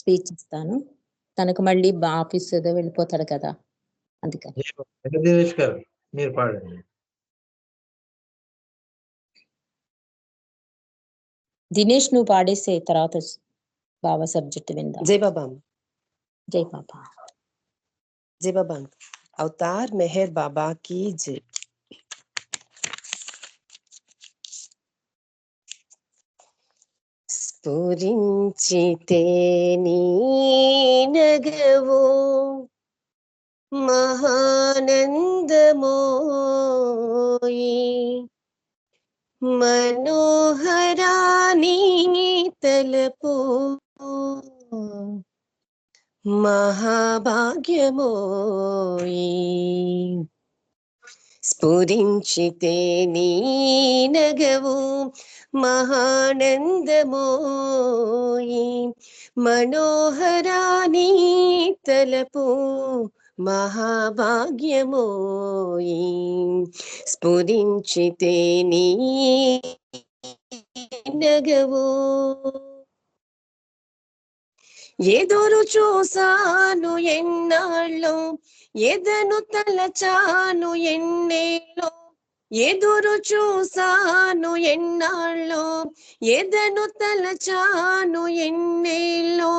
Speech ఇస్తాను. తనకు మళ్ళీ ఆఫీస్ ఏదో వెళ్ళిపోతాడు కదా! అందుకని. దినేష్ గారు మీరు పాడండి. దినేష్ నువ్వు పాడేసే తర్వాత బాబా సబ్జెక్ట్ విందాం. జై బాబా. జై బాబా. జై బాబా. అవతార్ మెహర్ బాబా की जय. స్ఫురించితే నీ నగవు మహానందమోయి మనోహరాని తలపు మహాభాగ్యమోయి స్ఫురించితే నీ నగవు మహానందమోయి మనోహరాని తలపు మహాభాగ్యమోయి స్ఫురించితే నీ నగవు ఎదురు చూసాను ఎన్నాళ్ళు ఎదను తలచాను ఎన్నేళ్ళు ఎదురు చూసాను ఎన్నాళ్ళు ఎదను తలచాను ఎన్నేళ్ళు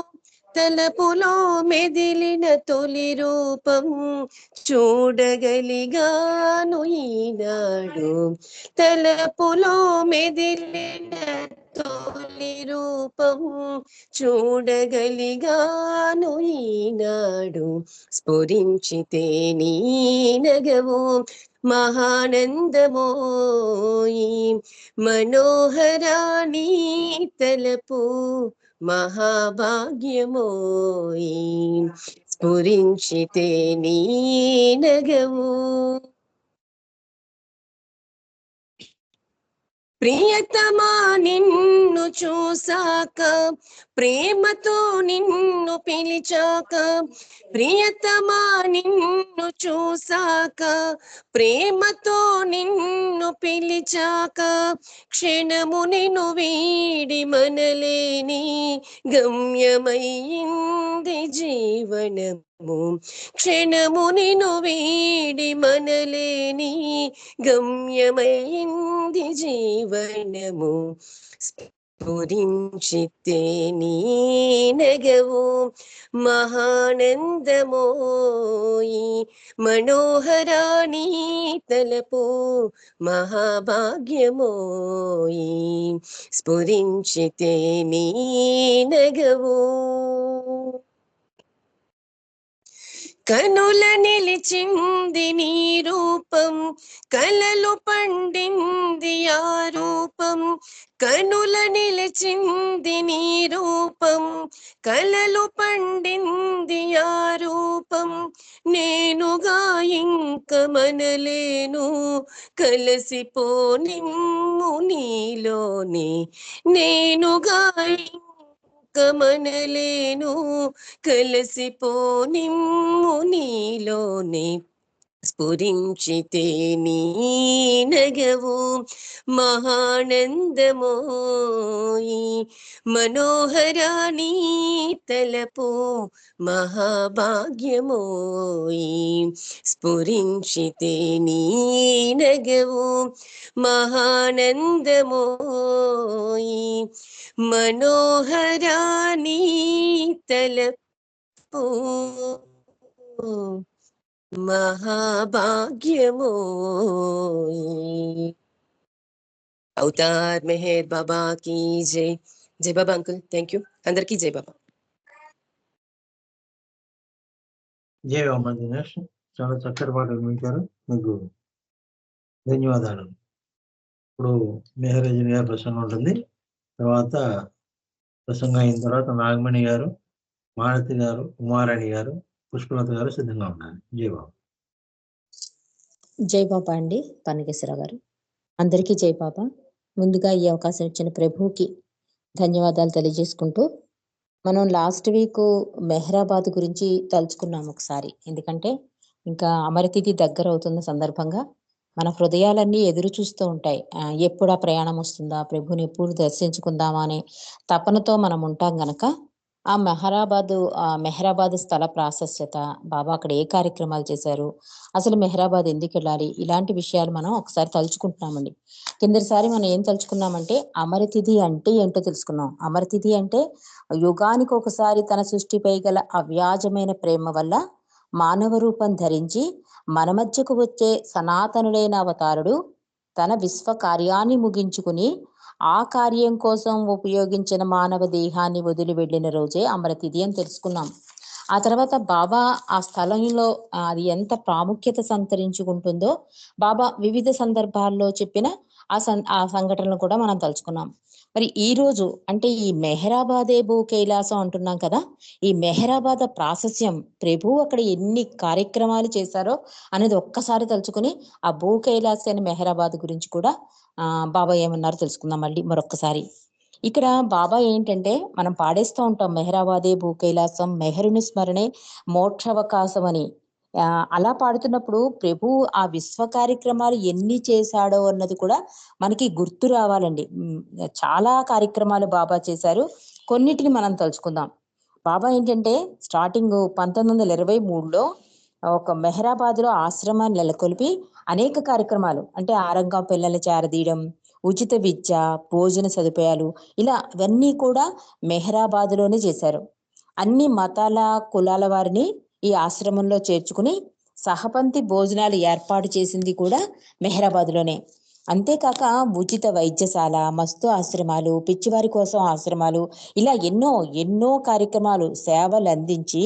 తలపులో మెదిలిన తొలి రూపం చూడగలిగాను ఈనాడు తలపులో మెదిలిన తొలి రూపం చూడగలిగాను ఈనాడు స్ఫురించితే నీ నగవు మహానందమోయి మనోహరాని తలపు మహాభాగ్యమోయి స్ఫురించితే నీ నగవు ప్రియతమా నిన్ను చూసాక ప్రేమతో నిన్ను పిలిచాక ప్రియతమా నిన్ను చూసాక ప్రేమతో నిన్ను పిలిచాక క్షణము నిన్ను వీడి మనలేని గమ్యమయ్యింది జీవనము క్షణము నిన్ను వీడి మనలేని గమ్యమైంది జీవనము స్ఫురించితే నీ నగవు మహానందమోయి మనోహరాని తలపు మహాభాగ్యమోయి స్ఫురించితే నీ నగవు కనుల నిలిచింది నీ రూపం కలలు పండింది ఆ రూపం కనుల నిలిచింది నీ రూపం కలలు పండింది ఆ రూపం నేనుగా ఇంక మనలేను కలసిపో నిమ్ము నీలోని నేనుగా మనలేను కలసిపో నిమ్ము నీలోనే స్ఫురించితే నీ నగవు మహానందమోయి మనోహరాని తలపు మహాభాగ్యమోయి స్ఫురించితే నీ నగవు మహానందమోయి మనోహరాని తలపు మహాభాగ్యమోయి అవతార్ మెహర్ బాబా की जय. జై బాబా అంకుల్. Thank you. అందరికీ జై బాబా. జై బాబా దినేష్, చాలా చక్కటి పాటలు వినిపించారు, మీకు ధన్యవాదాలు. ఇప్పుడు మెహరజన్ గారి ప్రసంగం ఉంటుంది. తర్వాత ప్రసంగం అయిన తర్వాత నాగమణి గారు, మాలతి గారు, ఉమారాణి గారు, పుష్పలత గారు సిద్ధంగా ఉన్నారు. జై బాబా. జై బాబా అండి పన్నగేశ్వరరావు గారు. అందరికీ జై బాబా. ముందుగా ఈ అవకాశం ఇచ్చిన ప్రభువుకి ధన్యవాదాలు తెలియజేసుకుంటూ, మనం లాస్ట్ వీక్ మెహరాబాద్ గురించి తలుచుకున్నాం ఒకసారి. ఎందుకంటే ఇంకా అమరతిథి దగ్గర అవుతున్న సందర్భంగా మన హృదయాలన్నీ ఎదురు చూస్తూ ఉంటాయి. ఎప్పుడు ఆ ప్రయాణం వస్తుందా, ప్రభుని ఎప్పుడు దర్శించుకుందామా అనే తపనతో మనం ఉంటాం గనక మెహరాబాద్ స్థల ప్రాశస్త్యత, బాబా అక్కడ ఏ కార్యక్రమాలు చేశారు, అసలు మెహరాబాద్ ఎందుకు వెళ్ళాలి, ఇలాంటి విషయాలు మనం ఒకసారి తలుచుకుంటున్నామండి. కిందటిసారి మనం ఏం తలుచుకున్నామంటే అమరతిథి అంటే ఏంటో తెలుసుకున్నాం. అమరతిథి అంటే యుగానికి ఒకసారి తన సృష్టిపై గల అవ్యాజమైన ప్రేమ వల్ల మానవ రూపం ధరించి మన మధ్యకు వచ్చే సనాతనుడైన అవతారుడు తన విశ్వ కార్యాన్ని ముగించుకుని ఆ కార్యం కోసం ఉపయోగించిన మానవ దేహాన్ని వదిలి వెళ్ళిన రోజే అమరతిథి అని తెలుసుకున్నాం. ఆ తర్వాత బాబా ఆ స్థలంలో అది ఎంత ప్రాముఖ్యత సంతరించుకుంటుందో బాబా వివిధ సందర్భాల్లో చెప్పిన ఆ సంఘటనలు కూడా మనం తలుచుకున్నాం. మరి ఈ రోజు అంటే ఈ మెహరాబాదే భూ కైలాసం అంటున్నాం కదా, ఈ మెహరాబాద్ ప్రాశస్యం ప్రభు అక్కడ ఎన్ని కార్యక్రమాలు చేశారో అనేది ఒక్కసారి తలుచుకుని ఆ భూ కైలాసాన్ని మెహరాబాద్ గురించి కూడా బాబా ఏమన్నారో తెలుసుకుందాం మళ్ళీ మరొక్కసారి. ఇక్కడ బాబా ఏంటంటే మనం పాడేస్తూ ఉంటాం మెహరాబాదే భూ కైలాసం, మెహరుని స్మరణే మోక్షావకాశం అని. అలా పాడుతున్నప్పుడు ప్రభు ఆ విశ్వ కార్యక్రమాలు ఎన్ని చేశాడో అన్నది కూడా మనకి గుర్తు రావాలండి. చాలా కార్యక్రమాలు బాబా చేశారు, కొన్నిటిని మనం తలుచుకుందాం. బాబా ఏంటంటే స్టార్టింగ్ 1923లో ఒక మెహరాబాద్ లో ఆశ్రమాన్ని నెలకొల్పి అనేక కార్యక్రమాలు అంటే ఆరంగం పిల్లల్ని చేరదీయడం, ఉచిత విద్య, భోజన సదుపాయాలు, ఇలా ఇవన్నీ కూడా మెహరాబాద్ లోనే చేశారు. అన్ని మతాల కులాల వారిని ఈ ఆశ్రమంలో చేర్చుకుని సహపంక్తి భోజనాలు ఏర్పాటు చేసింది కూడా మెహరాబాద్ లోనే. అంతేకాక ఉచిత వైద్యశాల, మస్తు ఆశ్రమాలు, పిచ్చివారి కోసం ఆశ్రమాలు, ఇలా ఎన్నో ఎన్నో కార్యక్రమాలు సేవలు అందించి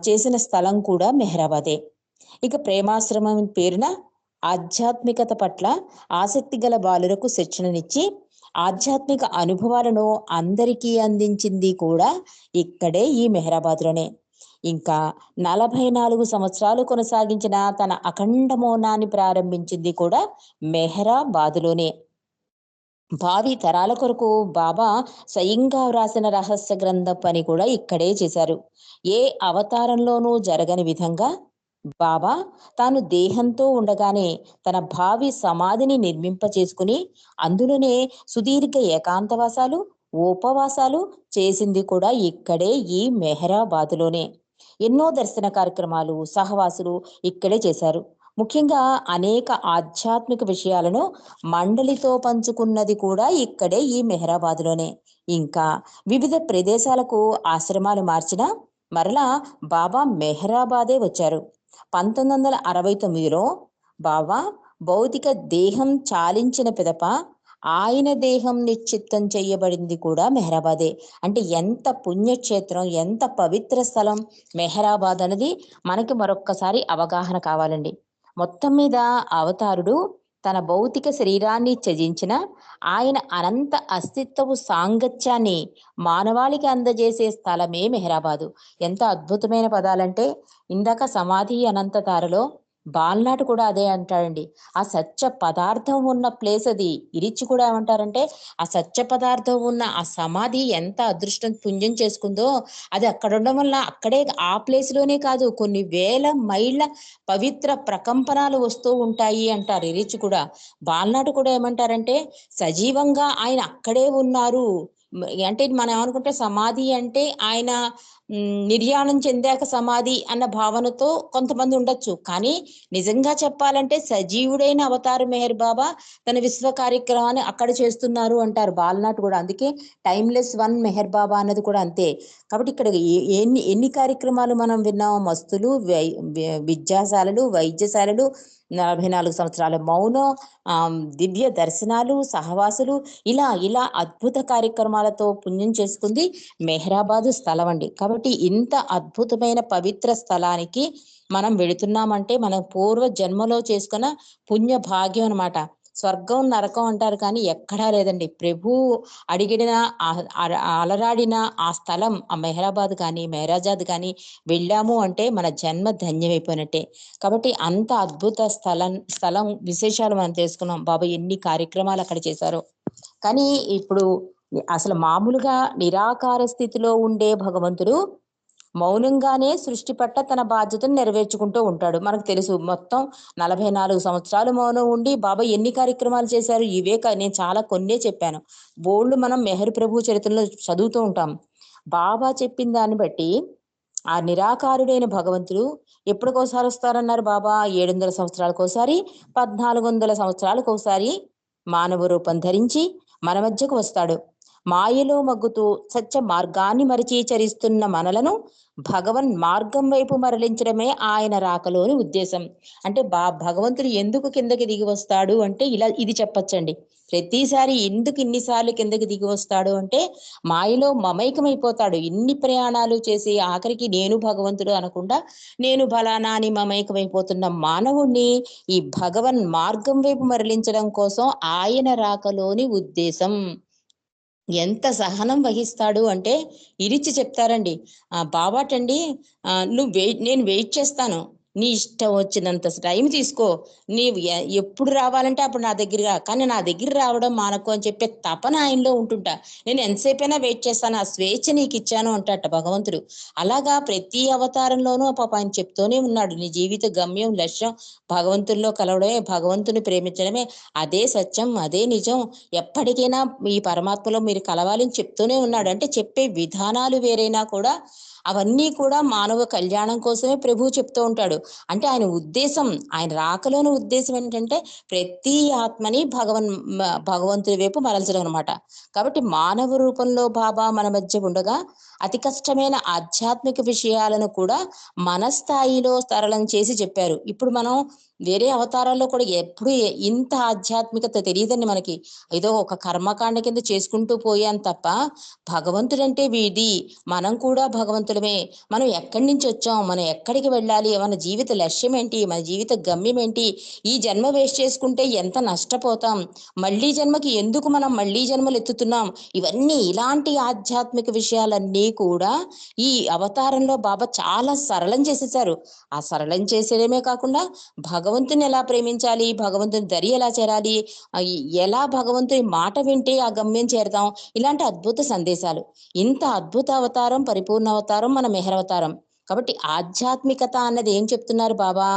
చేసిన స్థలం కూడా మెహరాబాదే. ఇక ప్రేమాశ్రమం పేరున ఆధ్యాత్మికత పట్ల ఆసక్తి గల బాలురకు శిక్షణనిచ్చి ఆధ్యాత్మిక అనుభవాలను అందరికీ అందించింది కూడా ఇక్కడే ఈ మెహరాబాద్ లోనే. ఇంకా 44 సంవత్సరాలు కొనసాగించిన తన అఖండ మౌనాన్ని ప్రారంభించింది కూడా మెహరాబాదులోనే. భావి తరాల కొరకు బాబా స్వయంగా వ్రాసిన రహస్య గ్రంథ పని కూడా ఇక్కడే చేశారు. ఏ అవతారంలోనూ జరగని విధంగా బాబా తాను దేహంతో ఉండగానే తన భావి సమాధిని నిర్మింప చేసుకుని అందులోనే సుదీర్ఘ ఏకాంతవాసాలు, ఉపవాసాలు చేసింది కూడా ఇక్కడే ఈ మెహరాబాదులోనే. ఎన్నో దర్శన కార్యక్రమాలు, సహవాసులు ఇక్కడే చేశారు. ముఖ్యంగా అనేక ఆధ్యాత్మిక విషయాలను మండలితో పంచుకున్నది కూడా ఇక్కడే ఈ మెహరాబాదులోనే. ఇంకా వివిధ ప్రదేశాలకు ఆశ్రమాలు మార్చిన మరలా బాబా మెహరాబాదే వచ్చారు. 1969లో బాబా భౌతిక దేహం చాలించిన పిదప ఆయన దేహం నిశ్చిత్తం చేయబడింది కూడా మెహరాబాదే. అంటే ఎంత పుణ్యక్షేత్రం, ఎంత పవిత్ర స్థలం మెహరాబాద్ అనేది మనకి మరొక్కసారి అవగాహన కావాలండి. మొత్తం మీద అవతారుడు తన భౌతిక శరీరాన్ని త్యజించిన ఆయన అనంత అస్తిత్వపు సాంగత్యాన్ని మానవాళికి అందజేసే స్థలమే మెహరాబాదు. ఎంత అద్భుతమైన పదాలంటే, ఇందాక సమాధి అనంత తారలో బాల్నాటు కూడా అదే అంటాడండి. ఆ సత్య పదార్థం ఉన్న ప్లేస్ అది. ఇరిచి కూడా ఏమంటారంటే ఆ సత్య పదార్థం ఉన్న ఆ సమాధి ఎంత అదృష్టం పుణ్యం చేసుకుందో, అది అక్కడ ఉండడం వల్ల అక్కడే ఆ ప్లేస్ లోనే కాదు కొన్ని వేల మైళ్ళ పవిత్ర ప్రకంపనాలు వస్తూ ఉంటాయి అంటారు ఇరిచి కూడా. బాల్నాటు కూడా ఏమంటారంటే సజీవంగా ఆయన అక్కడే ఉన్నారు. అంటే మనం ఏమనుకుంటే సమాధి అంటే ఆయన నిర్యాణం చెందాక సమాధి అన్న భావనతో కొంతమంది ఉండొచ్చు. కానీ నిజంగా చెప్పాలంటే సజీవుడైన అవతారు మెహర్ బాబా తన విశ్వ కార్యక్రమాన్ని అక్కడ చేస్తున్నారు అంటారు బాల్నాట్ కూడా. అందుకే టైమ్లెస్ వన్ మెహర్ బాబా అన్నది కూడా అంతే. కాబట్టి ఇక్కడ ఎన్ని కార్యక్రమాలు మనం విన్నాం. మస్తులు, విద్యాశాలలు, వైద్యశాలలు, 44 సంవత్సరాల మౌనం, దివ్య దర్శనాలు, సహవాసులు, ఇలా అద్భుత కార్యక్రమాలతో పుణ్యం చేసుకుంది మెహరాబాదు స్థలం అండి. కాబట్టి ఇంత అద్భుతమైన పవిత్ర స్థలానికి మనం వెళుతున్నామంటే మనం పూర్వ జన్మలో చేసుకున్న పుణ్య భాగ్యం అన్నమాట. స్వర్గం నరకం అంటారు కానీ ఎక్కడా లేదండి. ప్రభు అడిగిన అలరాడిన ఆ స్థలం ఆ మెహరాబాద్ కానీ మెహరాజాద్ కానీ వెళ్ళాము అంటే మన జన్మ ధన్యమైపోయినట్టే. కాబట్టి అంత అద్భుత స్థలం విశేషాలు మనం తెలుసుకున్నాం. బాబా ఎన్ని కార్యక్రమాలు అక్కడ చేశారో. కానీ ఇప్పుడు అసలు మామూలుగా నిరాకార స్థితిలో ఉండే భగవంతుడు మౌనంగానే సృష్టి పట్ల తన బాధ్యతను నెరవేర్చుకుంటూ ఉంటాడు. మనకు తెలుసు మొత్తం 44 సంవత్సరాలు మౌనం ఉండి బాబా ఎన్ని కార్యక్రమాలు చేశారు. ఇవే నేను చాలా కొన్నే చెప్పాను. బోల్డ్ మనం మెహర్ ప్రభు చరిత్రలో చదువుతూ ఉంటాం. బాబా చెప్పిన దాన్ని బట్టి ఆ నిరాకారుడైన భగవంతుడు ఎప్పటికోసారి వస్తారన్నారు బాబా? 700 సంవత్సరాలకోసారి, 1400 సంవత్సరాలకోసారి మానవ రూపం ధరించి మన మధ్యకు వస్తాడు. మాయలో మగ్గుతూ సత్య మార్గాన్ని మరిచి చరిస్తున్న మనలను భగవన్ మార్గం వైపు మరలించడమే ఆయన రాకలోని ఉద్దేశం. అంటే భగవంతుడు ఎందుకు కిందకి దిగి వస్తాడు అంటే ఇలా ఇది చెప్పచ్చండి. ప్రతిసారి ఎందుకు ఇన్నిసార్లు కిందకి దిగి వస్తాడు అంటే మాయలో మమైకమైపోతాడు. ఇన్ని ప్రయాణాలు చేసి ఆఖరికి నేను భగవంతుడు అనకుండా నేను ఫలానా అని మమైకమైపోతున్న మానవుణ్ణి ఈ భగవన్ మార్గం వైపు మరలించడం కోసం ఆయన రాకలోని ఉద్దేశం. ఎంత సహనం వహిస్తాడు అంటే ఇరిచి చెప్తారండి. బాబాటండి, నేను వెయిట్ చేస్తాను, నీ ఇష్టం వచ్చినంత టైం తీసుకో, నీవు ఎప్పుడు రావాలంటే అప్పుడు నా దగ్గర రా, కానీ నా దగ్గర రావడం మానకు అని చెప్పే తపన ఆయనలో ఉంటుంటా. నేను ఎంతసేపైనా వెయిట్ చేస్తాను, ఆ స్వేచ్ఛ నీకు ఇచ్చాను అంటట భగవంతుడు. అలాగా ప్రతి అవతారంలోనూ పాప ఆయన చెప్తూనే ఉన్నాడు, నీ జీవిత గమ్యం లక్ష్యం భగవంతుల్లో కలవడమే, భగవంతుని ప్రేమించడమే, అదే సత్యం, అదే నిజం, ఎప్పటికైనా ఈ పరమాత్మలో మీరు కలవాలని చెప్తూనే ఉన్నాడు. అంటే చెప్పే విధానాలు వేరైనా కూడా అవన్నీ కూడా మానవ కళ్యాణం కోసమే ప్రభువు చెప్తూ ఉంటాడు. అంటే ఆయన ఉద్దేశం, ఆయన రాకలోని ఉద్దేశం ఏంటంటే ప్రతి ఆత్మని భగవంతుడి వైపు మరల్చడం అనమాట. కాబట్టి మానవ రూపంలో బాబా మన మధ్య ఉండగా అతి కష్టమైన ఆధ్యాత్మిక విషయాలను కూడా మన స్థాయిలో సరళం చేసి చెప్పారు. ఇప్పుడు మనం వేరే అవతారాల్లో కూడా ఎప్పుడు ఇంత ఆధ్యాత్మికత తెలియదండి మనకి. ఏదో ఒక కర్మకాండ కింద చేసుకుంటూ పోయాం తప్ప భగవంతుడంటే వీడి, మనం కూడా భగవంతుడమే, మనం ఎక్కడి నుంచి వచ్చాం, మనం ఎక్కడికి వెళ్ళాలి, మన జీవిత లక్ష్యం ఏంటి, మన జీవిత గమ్యం ఏంటి, ఈ జన్మ వేస్ట్ చేసుకుంటే ఎంత నష్టపోతాం, మళ్ళీ జన్మకి ఎందుకు మనం మళ్ళీ జన్మలు ఎత్తుతున్నాం, ఇవన్నీ ఇలాంటి ఆధ్యాత్మిక విషయాలన్నీ కూడా ఈ అవతారంలో బాబా చాలా సరళం చేసేసారు. ఆ సరళం చేసేయడమే కాకుండా భగవంతుని ఎలా ప్రేమించాలి, భగవంతుని దరి ఎలా చేరాలి, ఎలా భగవంతుని మాట వింటే ఆ గమ్యం చేరతాం, ఇలాంటి అద్భుత సందేశాలు. ఇంత అద్భుత అవతారం, పరిపూర్ణ అవతారం మన మెహర్ అవతారం. కాబట్టి ఆధ్యాత్మికత అన్నది ఏం చెప్తున్నారు బాబా?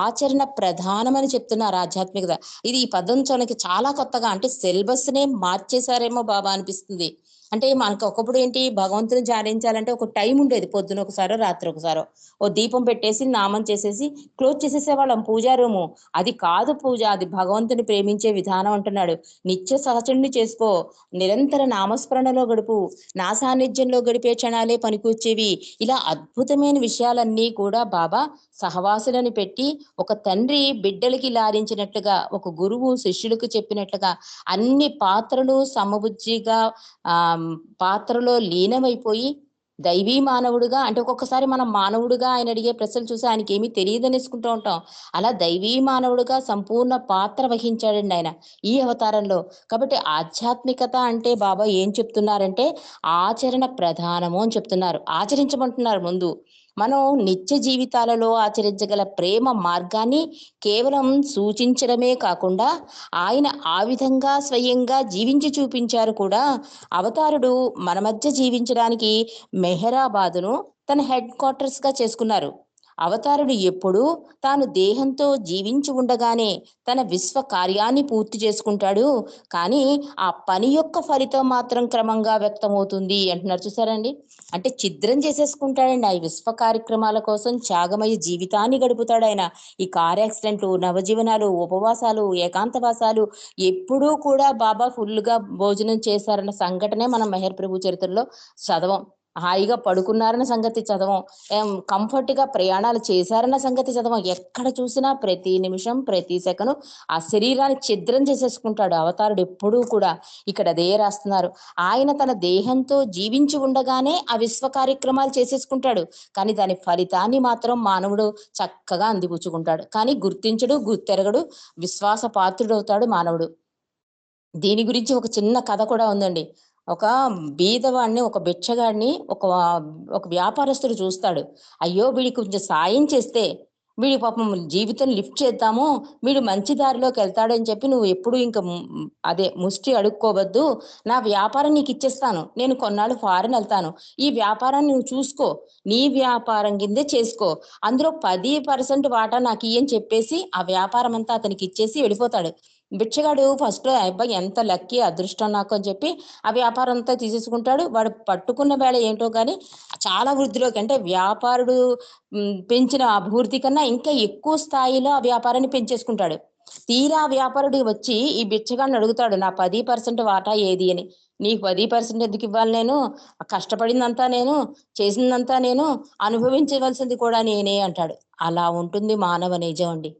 ఆచరణ ప్రధానమని చెప్తున్నారు ఆధ్యాత్మికత. ఇది ఈ పదం చాలా కొత్తగా, అంటే సిలబస్ నే మార్చేశారేమో బాబా అనిపిస్తుంది. అంటే మనకు ఒకప్పుడు ఏంటి, భగవంతుని ధ్యానించాలంటే ఒక టైం ఉండేది, పొద్దున ఒకసారో రాత్రి ఒకసారో ఓ దీపం పెట్టేసి నామం చేసేసి క్లోజ్ చేసేసేవాళ్ళం పూజా రూము. అది కాదు పూజ, అది భగవంతుని ప్రేమించే విధానం అంటున్నాడు. నిత్య సహచరుని చేసుకో, నిరంతర నామస్మరణలో గడుపు, నా సాన్నిధ్యంలో గడిపే క్షణాలే పనికొచ్చేవి. ఇలా అద్భుతమైన విషయాలన్నీ కూడా బాబా సహవాసులను పెట్టి ఒక తండ్రి బిడ్డలకి లారించినట్లుగా, ఒక గురువు శిష్యులకు చెప్పినట్లుగా అన్ని పాత్రలు సమబుజ్జిగా పాత్రలో లీనమైపోయి దైవీ మానవుడుగా, అంటే ఒక్కొక్కసారి మనం మానవుడుగా ఆయన అడిగే ప్రశ్నలు చూసి ఆయనకి ఏమీ తెలియదనేసుకుంటూ ఉంటాం. అలా దైవీ మానవుడుగా సంపూర్ణ పాత్ర వహించాడండి ఆయన ఈ అవతారంలో. కాబట్టి ఆధ్యాత్మికత అంటే బాబా ఏం చెప్తున్నారంటే ఆచరణ ప్రధానము అని చెప్తున్నారు. ఆచరించమంటున్నారు ముందు. మనం నిత్య జీవితాలలో ఆచరించగల ప్రేమ మార్గాన్ని కేవలం సూచించడమే కాకుండా ఆయన ఆ విధంగా స్వయంగా జీవించి చూపించారు కూడా. అవతారుడు మన మధ్య జీవించడానికి మెహరాబాదును తన హెడ్ క్వార్టర్స్ గా చేసుకున్నారు. అవతారుడు ఎప్పుడు తాను దేహంతో జీవించి ఉండగానే తన విశ్వ కార్యాన్ని పూర్తి చేసుకుంటాడు, కానీ ఆ పని యొక్క ఫలితం మాత్రం క్రమంగా వ్యక్తమవుతుంది అంటున్నారు. చూసారండి, అంటే ఛిద్రం చేసేసుకుంటాడండి ఆ విశ్వ కార్యక్రమాల కోసం. త్యాగమయ జీవితాన్ని గడుపుతాడు ఆయన. ఈ కార్ యాక్సిడెంట్లు, నవజీవనాలు, ఉపవాసాలు, ఏకాంతవాసాలు ఎప్పుడూ కూడా బాబా ఫుల్గా భోజనం చేశారన్న సంఘటనే మనం మెహర్ ప్రభు చరిత్రలో చదవం. హాయిగా పడుకున్నారన్న సంగతి చదవం, కంఫర్ట్ గా ప్రయాణాలు చేశారన్న సంగతి చదవం. ఎక్కడ చూసినా ప్రతి నిమిషం ప్రతి సెకను ఆ శరీరాన్ని ఛిద్రం చేసేసుకుంటాడు అవతారుడు ఎప్పుడూ కూడా. ఇక్కడ అదే రాస్తున్నారు, ఆయన తన దేహంతో జీవించి ఉండగానే ఆ విశ్వ కార్యక్రమాలు చేసేసుకుంటాడు, కానీ దాని ఫలితాన్ని మాత్రం మానవుడు చక్కగా అందిపుచ్చుకుంటాడు. కానీ గుర్తించడు, గుర్తెరగడు, విశ్వాస పాత్రుడవుతాడు మానవుడు. దీని గురించి ఒక చిన్న కథ కూడా ఉందండి. ఒక బీదవాడిని, ఒక భిక్షగాడిని ఒక వ్యాపారస్తుడు చూస్తాడు. అయ్యో వీడికి కొంచెం సాయం చేస్తే వీడి పాపం జీవితం లిఫ్ట్ చేద్దాము, వీడు మంచి దారిలోకి వెళ్తాడని చెప్పి నువ్వు ఎప్పుడు ఇంకా అదే ముష్టి అడుక్కోవద్దు, నా వ్యాపారం నీకు ఇచ్చేస్తాను, నేను కొన్నాళ్ళు ఫారెన్ వెళ్తాను, ఈ వ్యాపారాన్ని నువ్వు చూసుకో, నీ వ్యాపారం కిందే చేసుకో, అందులో 10% వాటా నాకు ఇయ్యని చెప్పేసి ఆ వ్యాపారం అంతా అతనికి ఇచ్చేసి వెళ్ళిపోతాడు. బిచ్చగాడు ఫస్ట్ అబ్బాయి ఎంత లక్కీ అదృష్టం నాకు అని చెప్పి ఆ వ్యాపారం అంతా తీసేసుకుంటాడు. వాడు పట్టుకున్న వేళ ఏంటో కానీ చాలా వృద్ధిలోకి, అంటే వ్యాపారుడు పెంచిన అభివృద్ధి కన్నా ఇంకా ఎక్కువ స్థాయిలో ఆ వ్యాపారాన్ని పెంచేసుకుంటాడు. తీరా ఆ వ్యాపారుడు వచ్చి ఈ బిచ్చగాడిని అడుగుతాడు, నా 10% వాటా ఏది అని. నీకు 10% ఎందుకు ఇవ్వాలి నేను, కష్టపడిందంతా నేను, చేసిందంతా నేను, అనుభవించవలసింది కూడా నేనే అంటాడు. అలా ఉంటుంది మానవ నిజం అండి.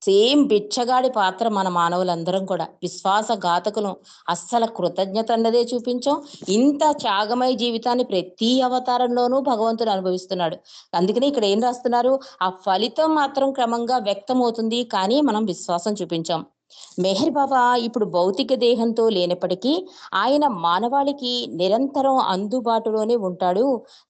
సేమ్ బిచ్చగాడి పాత్ర మన మానవులందరం కూడా విశ్వాసఘాతకులం. అస్సలు కృతజ్ఞత అన్నదే చూపించాం. ఇంత త్యాగమయ జీవితాన్ని ప్రతి అవతారంలోనూ భగవంతుడు అనుభవిస్తున్నాడు. అందుకని ఇక్కడ ఏం రాస్తున్నారు, ఆ ఫలితం మాత్రం క్రమంగా వ్యక్తమవుతుంది, కానీ మనం విశ్వాసం చూపించాం. మెహర్ బాబా ఇప్పుడు భౌతిక దేహంతో లేనప్పటికీ ఆయన మానవాళికి నిరంతరం అందుబాటులోనే ఉంటాడు.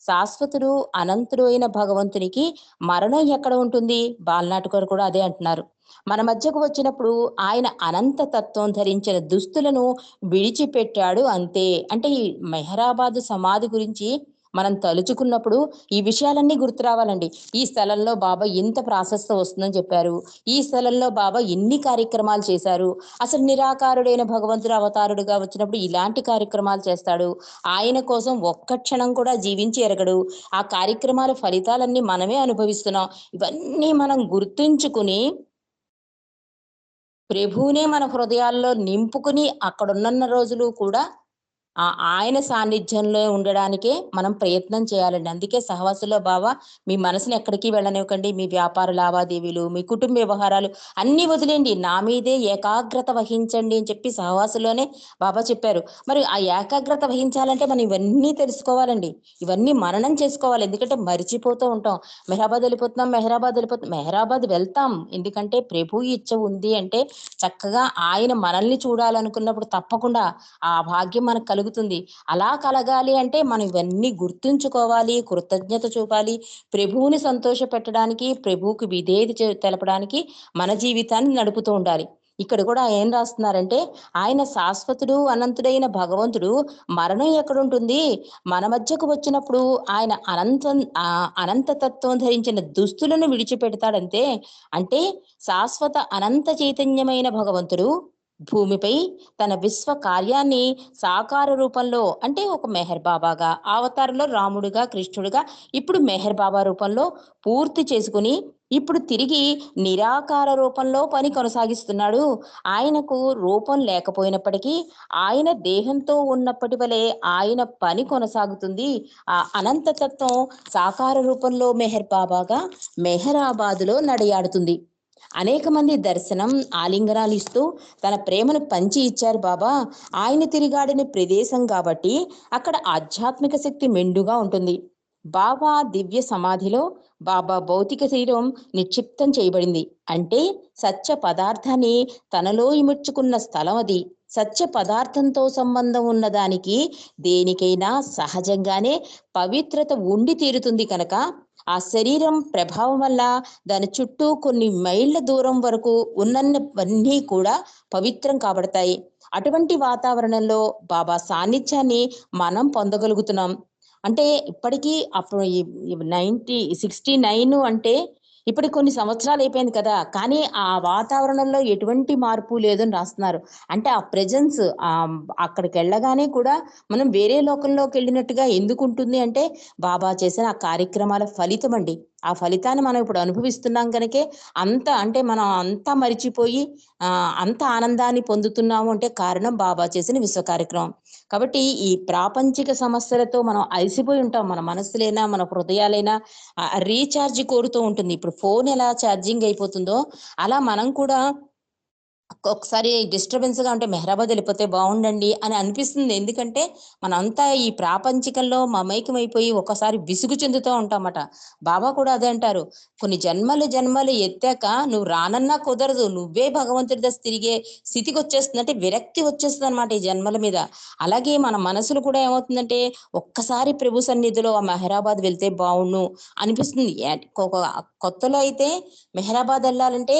శాశ్వతుడు అనంతుడు అయిన భగవంతునికి మరణం ఎక్కడ ఉంటుంది? బాలనాటికర్ కూడా అదే అంటున్నారు. మన మధ్యకు వచ్చినప్పుడు ఆయన అనంత తత్వం ధరించిన దుస్తులను విడిచిపెట్టాడు అంతే. అంటే ఈ మెహరాబాద్ సమాధి గురించి మనం తలుచుకున్నప్పుడు ఈ విషయాలన్నీ గుర్తు రావాలండి. ఈ స్థలంలో బాబా ఇంత ప్రాశస్తం వస్తుందని చెప్పారు, ఈ స్థలంలో బాబా ఎన్ని కార్యక్రమాలు చేశారు, అసలు నిరాకారుడైన భగవంతుడు అవతారుడుగా వచ్చినప్పుడు ఇలాంటి కార్యక్రమాలు చేస్తాడు, ఆయన కోసం ఒక్క క్షణం కూడా జీవించి ఎరగడు, ఆ కార్యక్రమాల ఫలితాలన్నీ మనమే అనుభవిస్తున్నాం. ఇవన్నీ మనం గుర్తుంచుకుని ప్రభువునే మన హృదయాల్లో నింపుకుని అక్కడున్నన్న రోజులు కూడా ఆయన సాన్నిధ్యంలో ఉండడానికే మనం ప్రయత్నం చేయాలండి. అందుకే సహవాసులో బావ మీ మనసుని ఎక్కడికి వెళ్ళనివ్వకండి. మీ వ్యాపార లావాదేవీలు, మీ కుటుంబ వ్యవహారాలు అన్నీ వదిలేయండి. నా మీదే ఏకాగ్రత వహించండి అని చెప్పి సహవాసులోనే బాబా చెప్పారు. మరి ఆ ఏకాగ్రత వహించాలంటే మనం ఇవన్నీ తెలుసుకోవాలండి. ఇవన్నీ మననం చేసుకోవాలి. ఎందుకంటే మరిచిపోతూ ఉంటాం. మెహరాబాద్ వెళ్తాం. ఎందుకంటే ప్రభు ఇచ్చ ఉంది అంటే చక్కగా ఆయన మనల్ని చూడాలనుకున్నప్పుడు తప్పకుండా ఆ భాగ్యం మనకు కలుగుతుంది. అలా కలగాలి అంటే మనం ఇవన్నీ గుర్తుంచుకోవాలి, కృతజ్ఞత చూపాలి. ప్రభువుని సంతోషపెట్టడానికి, ప్రభువుకి విధేయత తెలపడానికి మన జీవితాన్ని నడుపుతూ ఉండాలి. ఇక్కడ కూడా ఏం రాస్తున్నారంటే, ఆయన శాశ్వతుడు అనంతుడైన భగవంతుడు మరణం ఎక్కడుంటుంది? మన మధ్యకు వచ్చినప్పుడు ఆయన అనంతతత్వం ధరించిన దుస్తులను విడిచిపెడతాడంతే. అంటే శాశ్వత అనంత చైతన్యమైన భగవంతుడు భూమిపై తన విశ్వ కార్యాన్ని సాకార రూపంలో, అంటే ఒక మెహర్ బాబాగా అవతారంలో రాముడుగా, కృష్ణుడుగా, ఇప్పుడు మెహర్ బాబా రూపంలో పూర్తి చేసుకుని ఇప్పుడు తిరిగి నిరాకార రూపంలో పని కొనసాగిస్తున్నాడు. ఆయనకు రూపం లేకపోయినప్పటికీ ఆయన దేహంతో ఉన్నప్పటి వలె ఆయన పని కొనసాగుతుంది. ఆ అనంతతత్వం సాకార రూపంలో మెహర్ బాబాగా మెహరాబాదులో నడయాడుతుంది. అనేక మంది దర్శనం, ఆలింగనాలు ఇస్తూ తన ప్రేమను పంచి ఇచ్చారు బాబా. ఆయన తిరిగాడిన ప్రదేశం కాబట్టి అక్కడ ఆధ్యాత్మిక శక్తి మెండుగా ఉంటుంది. బాబా దివ్య సమాధిలో బాబా భౌతిక శరీరం నిక్షిప్తం చేయబడింది. అంటే సత్య పదార్థాన్ని తనలో ఇముడ్చుకున్న స్థలం అది. సత్య పదార్థంతో సంబంధం ఉన్నదానికి దేనికైనా సహజంగానే పవిత్రత ఉండి తీరుతుంది కనుక ఆ శరీరం ప్రభావం వల్ల దాని చుట్టూ కొన్ని మైళ్ళ దూరం వరకు ఉన్నవన్నీ కూడా పవిత్రం కాబడతాయి. అటువంటి వాతావరణంలో బాబా సాన్నిధ్యాన్ని మనం పొందగలుగుతున్నాం. అంటే ఇప్పటికీ అప్పుడు 69 అంటే ఇప్పుడు కొన్ని సంవత్సరాలు అయిపోయింది కదా, కానీ ఆ వాతావరణంలో ఎటువంటి మార్పు లేదని రాస్తున్నారు. అంటే ఆ ప్రెజెన్స్ అక్కడికి వెళ్ళగానే కూడా మనం వేరే లోకంలోకి వెళ్ళినట్టుగా ఎందుకు ఉంటుంది అంటే బాబా చేసిన ఆ కార్యక్రమాల ఫలితం అండి. ఆ ఫలితాన్ని మనం ఇప్పుడు అనుభవిస్తున్నాం కనుకే అంటే మనం అంతా మరిచిపోయి అంత ఆనందాన్ని పొందుతున్నాము అంటే కారణం బాబా చేసిన విశ్వ కార్యక్రమం. కాబట్టి ఈ ప్రాపంచిక సమస్యలతో మనం అలసిపోయి ఉంటాం. మన మనసులైనా, మన హృదయాలైనా రీఛార్జ్ కోరుతూ ఉంటుంది. ఇప్పుడు ఫోన్ ఎలా ఛార్జింగ్ అయిపోతుందో అలా మనం కూడా ఒకసారి డిస్టర్బెన్స్ గా ఉంటే మెహరాబాద్ వెళ్ళిపోతే బాగుండండి అని అనిపిస్తుంది. ఎందుకంటే మనంతా ఈ ప్రాపంచికంలో మమైకమైపోయి ఒకసారి విసుగు చెందుతూ ఉంటామట. బాబా కూడా అదే అంటారు, కొన్ని జన్మలు ఎత్తాక నువ్వు రానన్నా కుదరదు, నువ్వే భగవంతుడి దశ తిరిగే స్థితికి వచ్చేస్తుంది. అంటే విరక్తి వచ్చేస్తుంది అనమాట ఈ జన్మల మీద. అలాగే మన మనసులు కూడా ఏమవుతుందంటే ఒక్కసారి ప్రభు సన్నిధిలో ఆ మెహరాబాద్ వెళ్తే బాగుండు అనిపిస్తుంది. కొత్తలో అయితే మెహరాబాద్ వెళ్ళాలంటే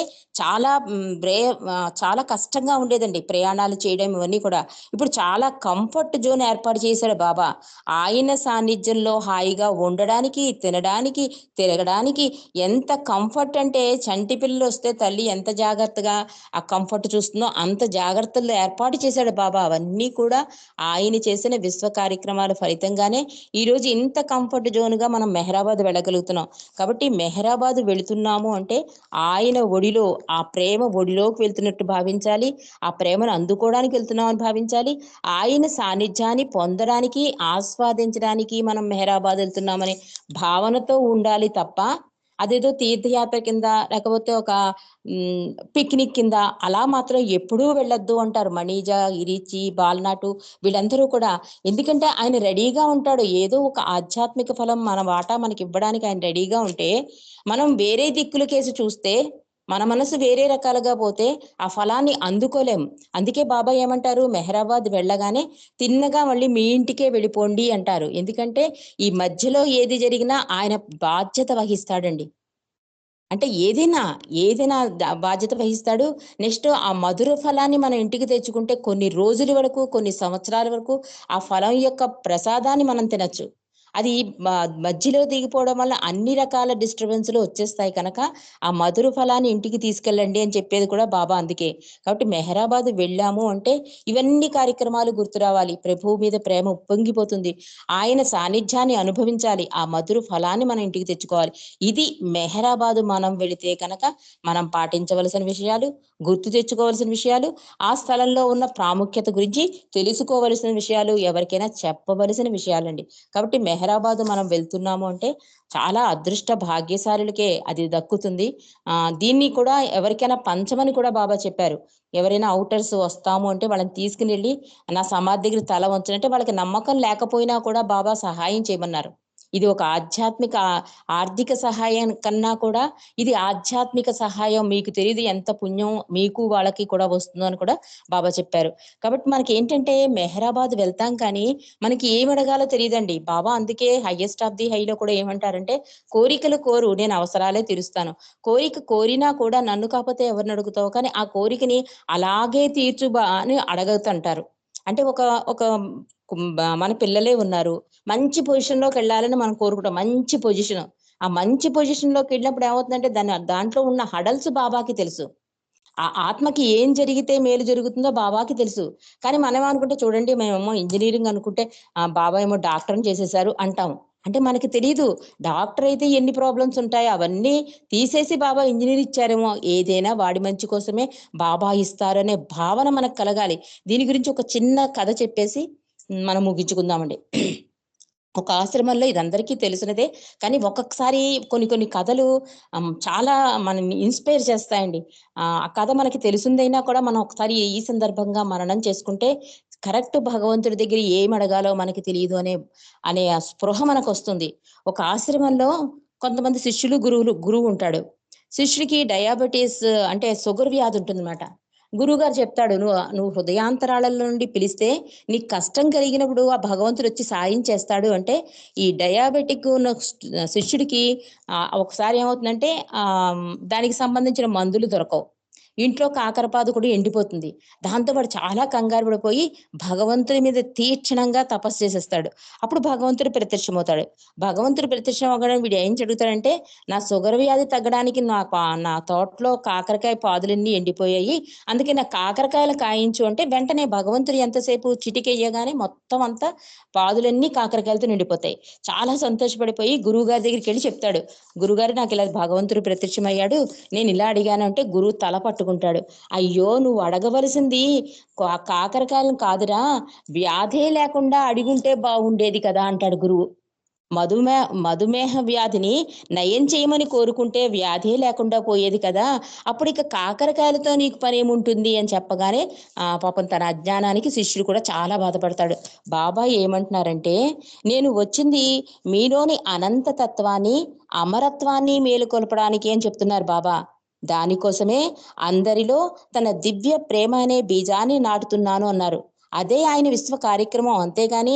చాలా చాలా కష్టంగా ఉండేదండి ప్రయాణాలు చేయడం ఇవన్నీ కూడా. ఇప్పుడు చాలా కంఫర్ట్ జోన్ ఏర్పాటు చేశాడు బాబా. ఆయన సాన్నిధ్యంలో హాయిగా ఉండడానికి, తినడానికి, తిరగడానికి ఎంత కంఫర్ట్ అంటే చంటి పిల్లలొస్తే తల్లి ఎంత జాగ్రత్తగా ఆ కంఫర్ట్ చూస్తుందో అంత జాగ్రత్తలు ఏర్పాటు చేశాడు బాబా. అవన్నీ కూడా ఆయన చేసిన విశ్వ కార్యక్రమాల ఫలితంగానే ఈరోజు ఇంత కంఫర్ట్ జోన్‌గా మనం మెహరాబాద్ వెళ్ళగలుగుతున్నాం. కాబట్టి మెహరాబాద్ వెళుతున్నాము అంటే ఆయన ఒడిలో, ఆ ప్రేమ ఒడిలోకి వెళ్తున్నట్టు భావించాలి. ఆ ప్రేమను అందుకోవడానికి వెళ్తున్నామని భావించాలి. ఆయన సాన్నిధ్యాన్ని పొందడానికి, ఆస్వాదించడానికి మనం మెహరాబాద్ వెళ్తున్నామనే భావనతో ఉండాలి తప్ప, అదేదో తీర్థయాత్ర కింద లేకపోతే ఒక హ్మ్, పిక్నిక్ కింద అలా మాత్రం ఎప్పుడూ వెళ్ళొద్దు అంటారు. మణిజ, ఇరిచి, బాల్నాటు వీళ్ళందరూ కూడా. ఎందుకంటే ఆయన రెడీగా ఉంటాడు. ఏదో ఒక ఆధ్యాత్మిక ఫలం మన వాటా మనకివ్వడానికి ఆయన రెడీగా ఉంటే, మనం వేరే దిక్కులకేసి చూస్తే, మన మనసు వేరే రకాలుగా పోతే ఆ ఫలాన్ని అందుకోలేం. అందుకే బాబా ఏమంటారు, మెహరాబాద్ వెళ్ళగానే తిన్నగా మళ్ళీ మీ ఇంటికే వెళ్ళిపోండి అంటారు. ఎందుకంటే ఈ మధ్యలో ఏది జరిగినా ఆయన బాధ్యత వహిస్తాడండి. అంటే ఏదైనా బాధ్యత వహిస్తాడు. నెక్స్ట్ ఆ మధుర ఫలాన్ని మన ఇంటికి తెచ్చుకుంటే కొన్ని రోజుల వరకు, కొన్ని సంవత్సరాల వరకు ఆ ఫలం యొక్క ప్రసాదాన్ని మనం తినొచ్చు. అది మ మధ్యలో దిగిపోవడం వల్ల అన్ని రకాల డిస్టర్బెన్స్‌లు వచ్చేస్తాయి కనుక, ఆ మధుర ఫలాన్ని ఇంటికి తీసుకెళ్ళండి అని చెప్పేది కూడా బాబా అందుకే. కాబట్టి మెహరాబాద్ వెళ్ళాము అంటే ఇవన్నీ కార్యక్రమాలు గుర్తు రావాలి. ప్రభువు మీద ప్రేమ ఉప్పొంగిపోతుంది. ఆయన సాన్నిధ్యాన్ని అనుభవించాలి. ఆ మధుర ఫలాన్ని మన ఇంటికి తెచ్చుకోవాలి. ఇది మెహరాబాదు మనం వెళితే కనుక మనం పాటించవలసిన విషయాలు, గుర్తు తెచ్చుకోవాల్సిన విషయాలు, ఆ స్థలంలో ఉన్న ప్రాముఖ్యత గురించి తెలుసుకోవలసిన విషయాలు, ఎవరికైనా చెప్పవలసిన విషయాలండి. కాబట్టి మెహరాబాదు మనం వెళ్తున్నాము అంటే చాలా అదృష్ట భాగ్యశాలులకే అది దక్కుతుంది. దీన్ని కూడా ఎవరికైనా పంచమని కూడా బాబా చెప్పారు. ఎవరైనా ఔటర్స్ వస్తాము అంటే వాళ్ళని తీసుకునెళ్ళి నా సమాధి దగ్గర తల వంచనంటే వాళ్ళకి నమ్మకం లేకపోయినా కూడా బాబా సహాయం చేయమన్నారు. ఇది ఒక ఆర్థిక సహాయం కన్నా కూడా ఇది ఆధ్యాత్మిక సహాయం. మీకు తెలీదు ఎంత పుణ్యం మీకు వాళ్ళకి కూడా వస్తుందో అని కూడా బాబా చెప్పారు. కాబట్టి మనకేంటంటే మెహరాబాద్ వెళ్తాం కానీ మనకి ఏమి అడగాలో తెలీదండి. బాబా అందుకే హైయెస్ట్ ఆఫ్ ది హైలో కూడా ఏమంటారంటే, కోరికలు కోరు నేను అవసరాలే తీరుస్తాను. కోరిక కోరినా కూడా నన్ను కాకపోతే ఎవరిని అడుగుతావు? కానీ ఆ కోరికని అలాగే తీర్చుబా అని అడగతంటారు. అంటే ఒక ఒక మన పిల్లలే ఉన్నారు. మంచి పొజిషన్‌లోకెళ్ళాలని మనం కోరుకుంటాం. మంచి పొజిషను. ఆ మంచి పొజిషన్‌లోకెళ్ళినప్పుడు ఏమవుతుందంటే దాంట్లో ఉన్న హడల్స్ బాబాకి తెలుసు. ఆ ఆత్మకి ఏం జరిగితే మేలు జరుగుతుందో బాబాకి తెలుసు. కానీ మనమేమనుకుంటే చూడండి మేమేమో ఇంజినీరింగ్ అనుకుంటే బాబా ఏమో డాక్టర్‌ని చేసేసారు అంటాం. అంటే మనకి తెలీదు. డాక్టర్ అయితే ఎన్ని ప్రాబ్లమ్స్ ఉంటాయో అవన్నీ తీసేసి బాబా ఇంజినీర్ ఇచ్చారేమో. ఏదైనా వాడి మంచి కోసమే బాబా ఇస్తారనే భావన మనకు కలగాలి. దీని గురించి ఒక చిన్న కథ చెప్పేసి మనం ముగించుకుందామండి. ఒక ఆశ్రమంలో ఇదందరికీ తెలిసినదే. కానీ ఒక్కొక్కసారి కొన్ని కొన్ని కథలు చాలా మనల్ని ఇన్‌స్పైర్ చేస్తాయండి. ఆ కథ మనకి తెలిసిందైనా కూడా మనం ఒకసారి ఈ సందర్భంగా మననం చేసుకుంటే కరెక్ట్ భగవంతుడి దగ్గర ఏమడగాలో మనకి తెలీదు అనే ఆ స్పృహ మనకొస్తుంది. ఒక ఆశ్రమంలో కొంతమంది శిష్యులు, గురువుంటాడు. శిష్యుడికి డయాబెటిస్ అంటే షుగర్ వ్యాధి ఉంటుందన్నమాట. గురువుగారు చెప్తాడు, "నువ్వు హృదయాంతరాళాల నుండి పిలిస్తే నీకు కష్టం కలిగినప్పుడు ఆ భగవంతుడొచ్చి సాయం చేస్తాడు" అంటే ఈ డయాబెటిక్ ఉన్న శిష్యుడికి ఒకసారి ఏమవుతుందంటే దానికి సంబంధించిన మందులు దొరకవు. ఇంట్లో కాకరపాదు కూడా ఎండిపోతుంది. దాంతో వాడు చాలా కంగారు పడిపోయి భగవంతుని మీద తీక్షణంగా తపస్సు చేసేస్తాడు. అప్పుడు భగవంతుడు ప్రత్యక్షమవుతాడు. భగవంతుడు ప్రత్యక్షం అవ్వగానే వీడు ఏం అడుగుతాడంటే, "నా షుగర్ వ్యాధి తగ్గడానికి నా తోటలో కాకరకాయ పాదులన్నీ ఎండిపోయాయి. అందుకే నాకు కాకరకాయలు కాయించు" అంటే వెంటనే భగవంతుడు ఎంతసేపు చిటికెయ్యగానే మొత్తం అంతా పాదులన్నీ కాకరకాయలతో నిండిపోతాయి. చాలా సంతోషపడిపోయి గురువుగారి దగ్గరికెళ్ళి చెప్తాడు. "గురువుగారు నాకిలా భగవంతుడు ప్రత్యక్షమయ్యాడు. నేనిలా అడిగాను" అంటే గురువు తల పట్టుకుంటాడు. "అయ్యో! నువ్వు అడగవలసింది కాకరకాయలను కాదురా! వ్యాధే లేకుండా అడిగుంటే బాగుండేది కదా!" అంటాడు గురువు. మధుమేహ వ్యాధిని నయం చేయమని కోరుకుంటే వ్యాధే లేకుండా పోయేది కదా! అప్పుడిక కాకరకాయలతో నీకు పనేముంటుంది అని చెప్పగానే పాపం తన అజ్ఞానానికి శిష్యుడు కూడా చాలా బాధపడతాడు. బాబా ఏమంటున్నారంటే, "నేను వచ్చింది మీలోని అనంత తత్వాన్ని, అమరత్వాన్ని మేలుకొల్పడానికి" అని చెప్తున్నారు బాబా. దానికోసమే అందరిలో తన దివ్య ప్రేమ అనే బీజాన్ని నాటుతున్నాను అన్నారు. అదే ఆయన విశ్వ కార్యక్రమం. అంతేగాని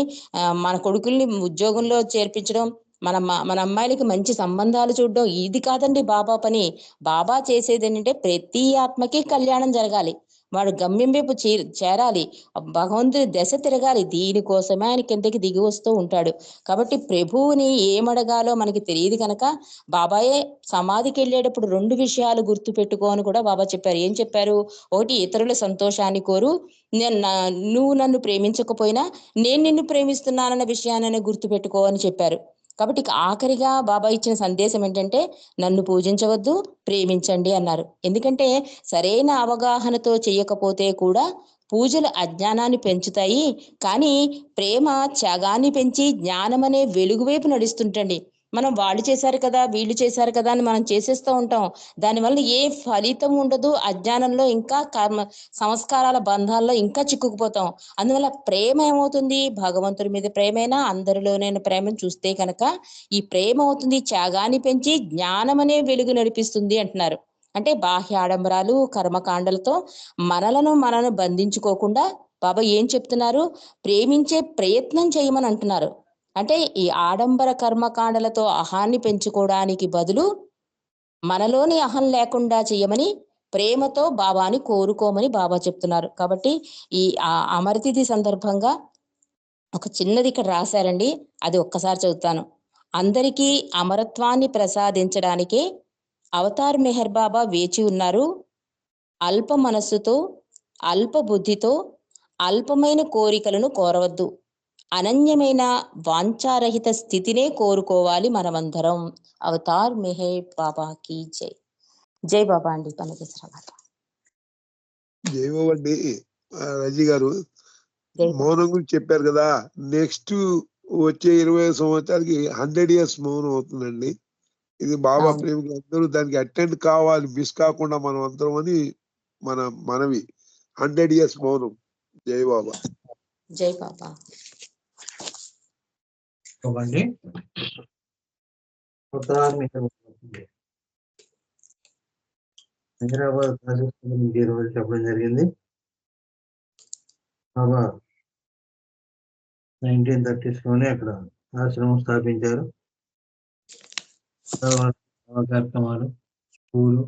మన కొడుకుల్ని ఉద్యోగంలో చేర్పించడం, మన అమ్మాయిలకి మంచి సంబంధాలు చూడడం ఇది కాదండి బాబా పని. బాబా చేసేదేంటంటే ప్రతి ఆత్మకి కళ్యాణం జరగాలి. వాడు గమ్యం వైపు చేరాలి, భగవంతుని దశ తిరగాలి. దీనికోసమే ఆయన కిందకి దిగి వస్తూ ఉంటాడు. కాబట్టి ప్రభువుని ఏమడగాలో మనకి తెలియదు కనుక బాబాయే సమాధికి వెళ్ళేటప్పుడు 2 విషయాలు గుర్తు పెట్టుకో అని కూడా బాబా చెప్పారు. ఏం చెప్పారు? ఒకటి, ఇతరుల సంతోషాన్ని కోరు, నువ్వు నన్ను ప్రేమించకపోయినా నేను నిన్ను ప్రేమిస్తున్నానన్న విషయాన్ని గుర్తు పెట్టుకో అని చెప్పారు. కాబట్టి ఆఖరిగా బాబా ఇచ్చిన సందేశం ఏంటంటే, నన్ను పూజించవద్దు, ప్రేమించండి అన్నారు. ఎందుకంటే సరైన అవగాహనతో చేయకపోతే కూడా పూజలు అజ్ఞానాన్ని పెంచుతాయి, కానీ ప్రేమ త్యాగాన్ని పెంచి జ్ఞానం అనే వెలుగు వైపు నడుస్తుంటండి. మనం వాళ్ళు చేశారు కదా, వీళ్ళు చేశారు కదా అని మనం చేసేస్తూ ఉంటాం. దానివల్ల ఏ ఫలితం ఉండదు. అజ్ఞానంలో ఇంకా కర్మ సంస్కారాల బంధాల్లో ఇంకా చిక్కుకుపోతాం. అందువల్ల ప్రేమ ఏమవుతుంది? భగవంతుడి మీద ప్రేమైనా అందరిలోనైనా ప్రేమను చూస్తే కనుక ఈ ప్రేమ అవుతుంది త్యాగాన్ని పెంచి జ్ఞానం అనే వెలుగు నడిపిస్తుంది అంటున్నారు. అంటే బాహ్య ఆడంబరాలు, కర్మకాండలతో మనను బంధించుకోకుండా బాబా ఏం చెప్తున్నారు? ప్రేమించే ప్రయత్నం చేయమని అంటున్నారు. అంటే ఈ ఆడంబర కర్మకాండలతో అహాన్ని పెంచుకోవడానికి బదులు మనలోని అహం లేకుండా చేయమని, ప్రేమతో బాబాని కోరుకోమని బాబా చెప్తున్నారు. కాబట్టి ఈ అమరతిథి సందర్భంగా ఒక చిన్నది ఇక్కడ రాశారండి, అది ఒక్కసారి చదువుతాను. అందరికీ అమరత్వాన్ని ప్రసాదించడానికే అవతార్ మెహర్ బాబా వేచి ఉన్నారు. అల్ప మనస్సుతో, అల్ప బుద్ధితో, అల్పమైన కోరికలను కోరవద్దు. అనన్యమైన వాంఛారహిత స్థితినే కోరుకోవాలి మనమందరం. అవతార్ మెహర్ బాబాకి జై. జై బాబా అండి. పన్నకేశ్వర గారు. జైవండి. రజీ గారు జై మౌనం గురించి చెప్పారు కదా, నెక్స్ట్ వచ్చే 25 సంవత్సరాలకి 100 years మౌనం అవుతుందండి. ఇది బాబా అవును. ప్రేమికులు అందరూ దానికి అటెండ్ కావాలి, మిస్ కాకుండా మనం అందరం అని మన మనవి. 100 years మౌనం. జై బాబా. జై బాబా. చూడండి, హైదరాబాద్ ప్రాజెక్ట్ గురించి ఈ రోజు చెప్పడం జరిగింది. బాబా 1930s లోనే అక్కడ ఆశ్రమం స్థాపించారు. తర్వాత కార్యక్రమాలు, స్కూలు,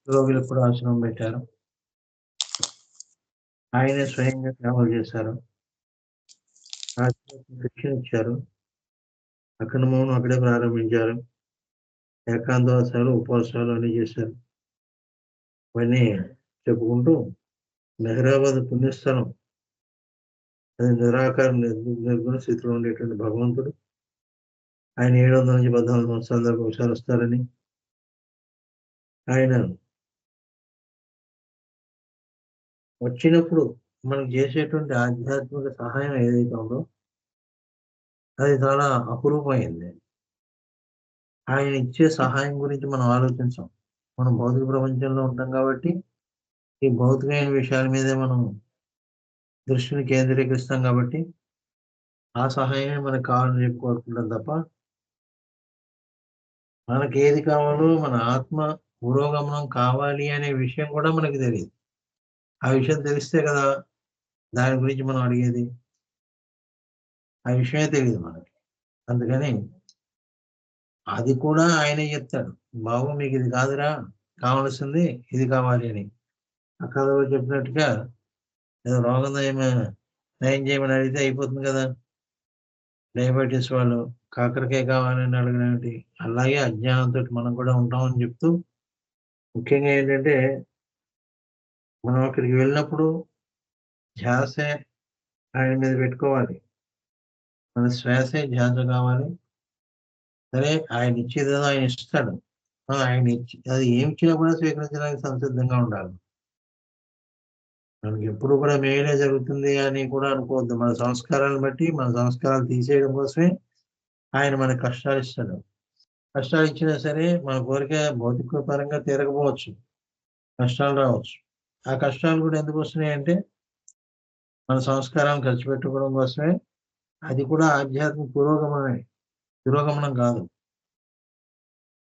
రోగులకు కూడా ఆశ్రమం పెట్టారు. ఆయనే స్వయంగా సేవలు చేశారు. శిక్షణ ఇచ్చారు. అక్కడ మౌనం అక్కడే ప్రారంభించారు. ఏకాంతవాసాలు, ఉపవాసాలు అన్ని చేశారు. ఇవన్నీ చెప్పుకుంటూ మెహరాబాద్ పుణ్యస్థలం, అది నిరాకార నిర్గుణ స్థితిలో ఉండేటువంటి భగవంతుడు. ఆయన 700 నుంచి 14 సంవత్సరాల దాకా ఒకసారి వస్తారని, ఆయన వచ్చినప్పుడు మనకు చేసేటువంటి ఆధ్యాత్మిక సహాయం ఏదైతే ఉందో అది చాలా అపురూపమైంది. ఆయన ఇచ్చే సహాయం గురించి మనం ఆలోచించాం. మనం భౌతిక ప్రపంచంలో ఉంటాం కాబట్టి ఈ భౌతికమైన విషయాల మీదే మనం దృష్టిని కేంద్రీకరిస్తాం కాబట్టి ఆ సహాయమే మనకు కావాలని చెప్పి కోరుకుంటాం తప్ప, మనకి ఏది కావాలో మన ఆత్మ పురోగమనం కావాలి అనే విషయం కూడా మనకి తెలియదు. ఆ విషయం తెలిస్తే కదా దాని గురించి మనం అడిగేది. ఆ విషయమే తెలియదు మనకి. అందుకని అది కూడా ఆయనే చెప్తాడు, బాబు మీకు ఇది కాదురా కావాల్సింది, ఇది కావాలి అని. ఆ కథలో చెప్పినట్టుగా ఏదో రోగం నయం చేయమని అడిగితే అయిపోతుంది కదా. డయాబెటీస్ వాళ్ళు కాకరకాయ కావాలని అడగడానికి, అలాగే అజ్ఞానంతో మనం కూడా ఉంటామని చెప్తూ, ముఖ్యంగా ఏంటంటే మనం అక్కడికి వెళ్ళినప్పుడు ధ్యాసే ఆయన మీద పెట్టుకోవాలి. మన శ్వాసే ధ్యాస కావాలి. సరే ఆయన ఇచ్చేదేదో ఆయన ఇస్తాడు. ఆయన అది ఏమి ఇచ్చినా కూడా స్వీకరించడానికి సంసిద్ధంగా ఉండాలి. మనకి ఎప్పుడు కూడా మేలే జరుగుతుంది అని కూడా అనుకోవద్దు. మన సంస్కారాలను బట్టి, మన సంస్కారాలు తీసేయడం కోసమే ఆయన మనకు కష్టాలు ఇస్తాడు. కష్టాలు ఇచ్చినా సరే మన కోరిక భౌతిక పరంగా తీరకపోవచ్చు, కష్టాలు రావచ్చు. ఆ కష్టాలు కూడా ఎందుకు వస్తున్నాయి అంటే మన సంస్కారాలను ఖర్చు పెట్టుకోవడం కోసమే. అది కూడా ఆధ్యాత్మిక పురోగమనం కాదు.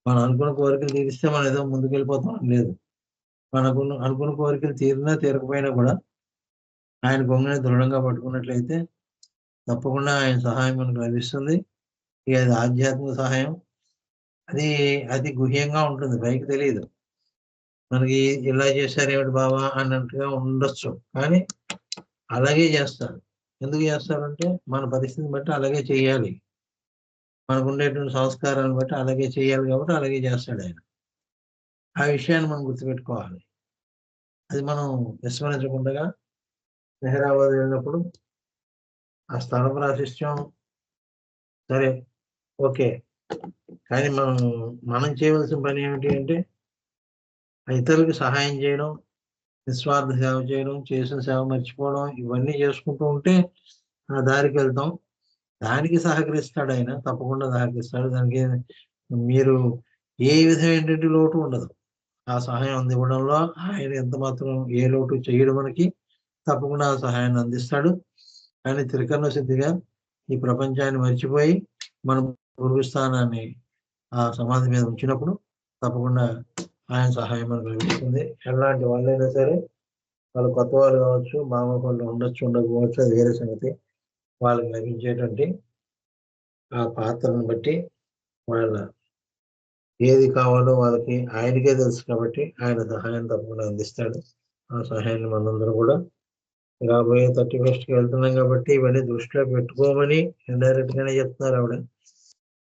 మనం అనుకున్న కోరికలు తీరిస్తే మనం ఏదో ముందుకెళ్ళిపోతాం లేదు. మనకు అనుకున్న కోరికలు తీరినా తీరకపోయినా కూడా ఆయన కొంగని దృఢంగా పట్టుకున్నట్లయితే తప్పకుండా ఆయన సహాయం మనకు లభిస్తుంది. ఇక అది ఆధ్యాత్మిక సహాయం. అది అది గుహ్యంగా ఉంటుంది, పైకి తెలియదు మనకి. ఇలా చేశారు ఏమిటి బాబా అన్నట్టుగా ఉండొచ్చు, కానీ అలాగే చేస్తారు. ఎందుకు చేస్తారంటే మన పరిస్థితిని బట్టి అలాగే చేయాలి, మనకు ఉండేటువంటి సంస్కారాలను బట్టి అలాగే చేయాలి, కాబట్టి అలాగే చేస్తాడు ఆయన. ఆ విషయాన్ని మనం గుర్తుపెట్టుకోవాలి. అది మనం విస్మరించకుండా మెహరాబాద్ వెళ్ళినప్పుడు ఆ స్థల ప్రాశస్త్యం సరే ఓకే, కానీ మనం చేయవలసిన పని ఏమిటి అంటే ఇతరులకు సహాయం చేయడం, నిస్వార్థ సేవ చేయడం, చేసిన సేవ మర్చిపోవడం, ఇవన్నీ చేసుకుంటూ ఉంటే ఆ దారికి వెళ్తాం. దానికి సహకరిస్తాడు ఆయన, తప్పకుండా సహకరిస్తాడు. దానికి మీరు ఏ విధమైనటువంటి లోటు ఉండదు. ఆ సహాయం అందివ్వడంలో ఆయన ఎంత మాత్రం ఏ లోటు చేయడం మనకి తప్పకుండా ఆ సహాయాన్ని అందిస్తాడు. కానీ త్రికరణ శుద్ధిగా ఈ ప్రపంచాన్ని మర్చిపోయి మనం గురువు స్థానాన్ని ఆ సమాధి మీద ఉంచినప్పుడు తప్పకుండా ఆయన సహాయం మనకు లభిస్తుంది. ఎలాంటి వాళ్ళైనా సరే, వాళ్ళు కొత్త వాళ్ళు కావచ్చు, మామ వాళ్ళు ఉండొచ్చు ఉండకపోవచ్చు, అది వేరే సంగతి. వాళ్ళకి లభించేటువంటి ఆ పాత్రను బట్టి వాళ్ళ ఏది కావాలో వాళ్ళకి ఆయనకే తెలుసు, కాబట్టి ఆయన సహాయం తప్పకుండా అందిస్తాడు. ఆ సహాయాన్ని మనందరూ కూడా రాబోయే 31st వెళ్తున్నాం కాబట్టి ఇవన్నీ దృష్టిలో పెట్టుకోమని ఇండైరెక్ట్ గానే చెప్తున్నారు ఆవిడ.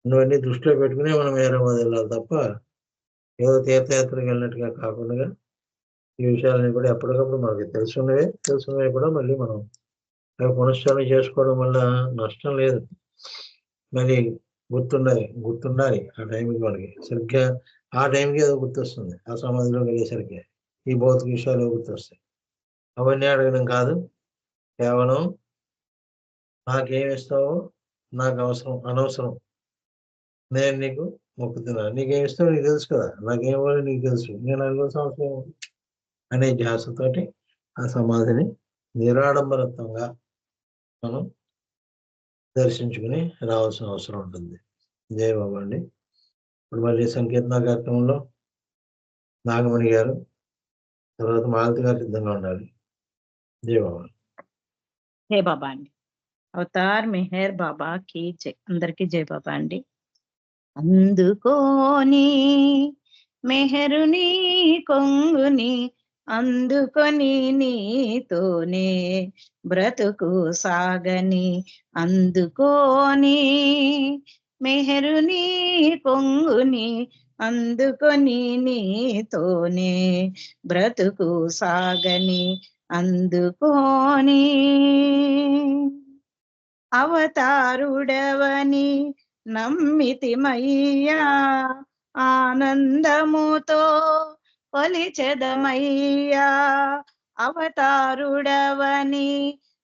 ఇవన్నీ దృష్టిలో పెట్టుకుని మనం హైదరాబాద్ వెళ్ళాలి తప్ప ఏదో తీర్థయాత్రకు వెళ్ళినట్టుగా కాకుండా ఈ విషయాలని కూడా ఎప్పటికప్పుడు మనకి తెలుసున్నవే కూడా మళ్ళీ మనం పునశ్చరణ చేసుకోవడం వల్ల నష్టం లేదు. మళ్ళీ గుర్తుండాలి ఆ టైంకి మనకి సరిగ్గా ఆ టైంకి ఏదో గుర్తొస్తుంది. ఆ సమాధిలో వెళ్ళేసరికి ఈ భౌతిక విషయాలు గుర్తొస్తాయి. అవన్నీ అడగడం కాదు, కేవలం నాకేమిస్తావో నాకు అనవసరం, నేను నీకు మొక్కుతున్నాను, నీకేమిస్తావో నీకు తెలుసు కదా, నాకేమో నీకు తెలుసు, నేను అనుకోవాల్సిన అవసరం అనే ధ్యాసతోటి ఆ సమాధిని నిరాడంబరత్వంగా మనం దర్శించుకుని రావాల్సిన అవసరం ఉంటుంది. జయ బాబా అండి. ఇప్పుడు మళ్ళీ సంకీర్తన కార్యక్రమంలో నాగమణి గారు, తర్వాత మాలతి గారు సిద్ధంగా ఉండాలి. జయ బాబా. జై బాబా అండి. అవతార్ మెహర్ బాబా కి జై. అందరికీ జై బాబా అండి. అందుకోని మెహరుని కొంగుని అందుకొని నీతోనే బ్రతుకు సాగని, అందుకోని మెహరుని కొంగుని అందుకొని నీతోనే బ్రతుకు సాగని, అందుకోని అవతారుడవని నమ్మితిమయ్యా, ఆనందముతో కొలిచెదమయ్యా. అవతారుడవని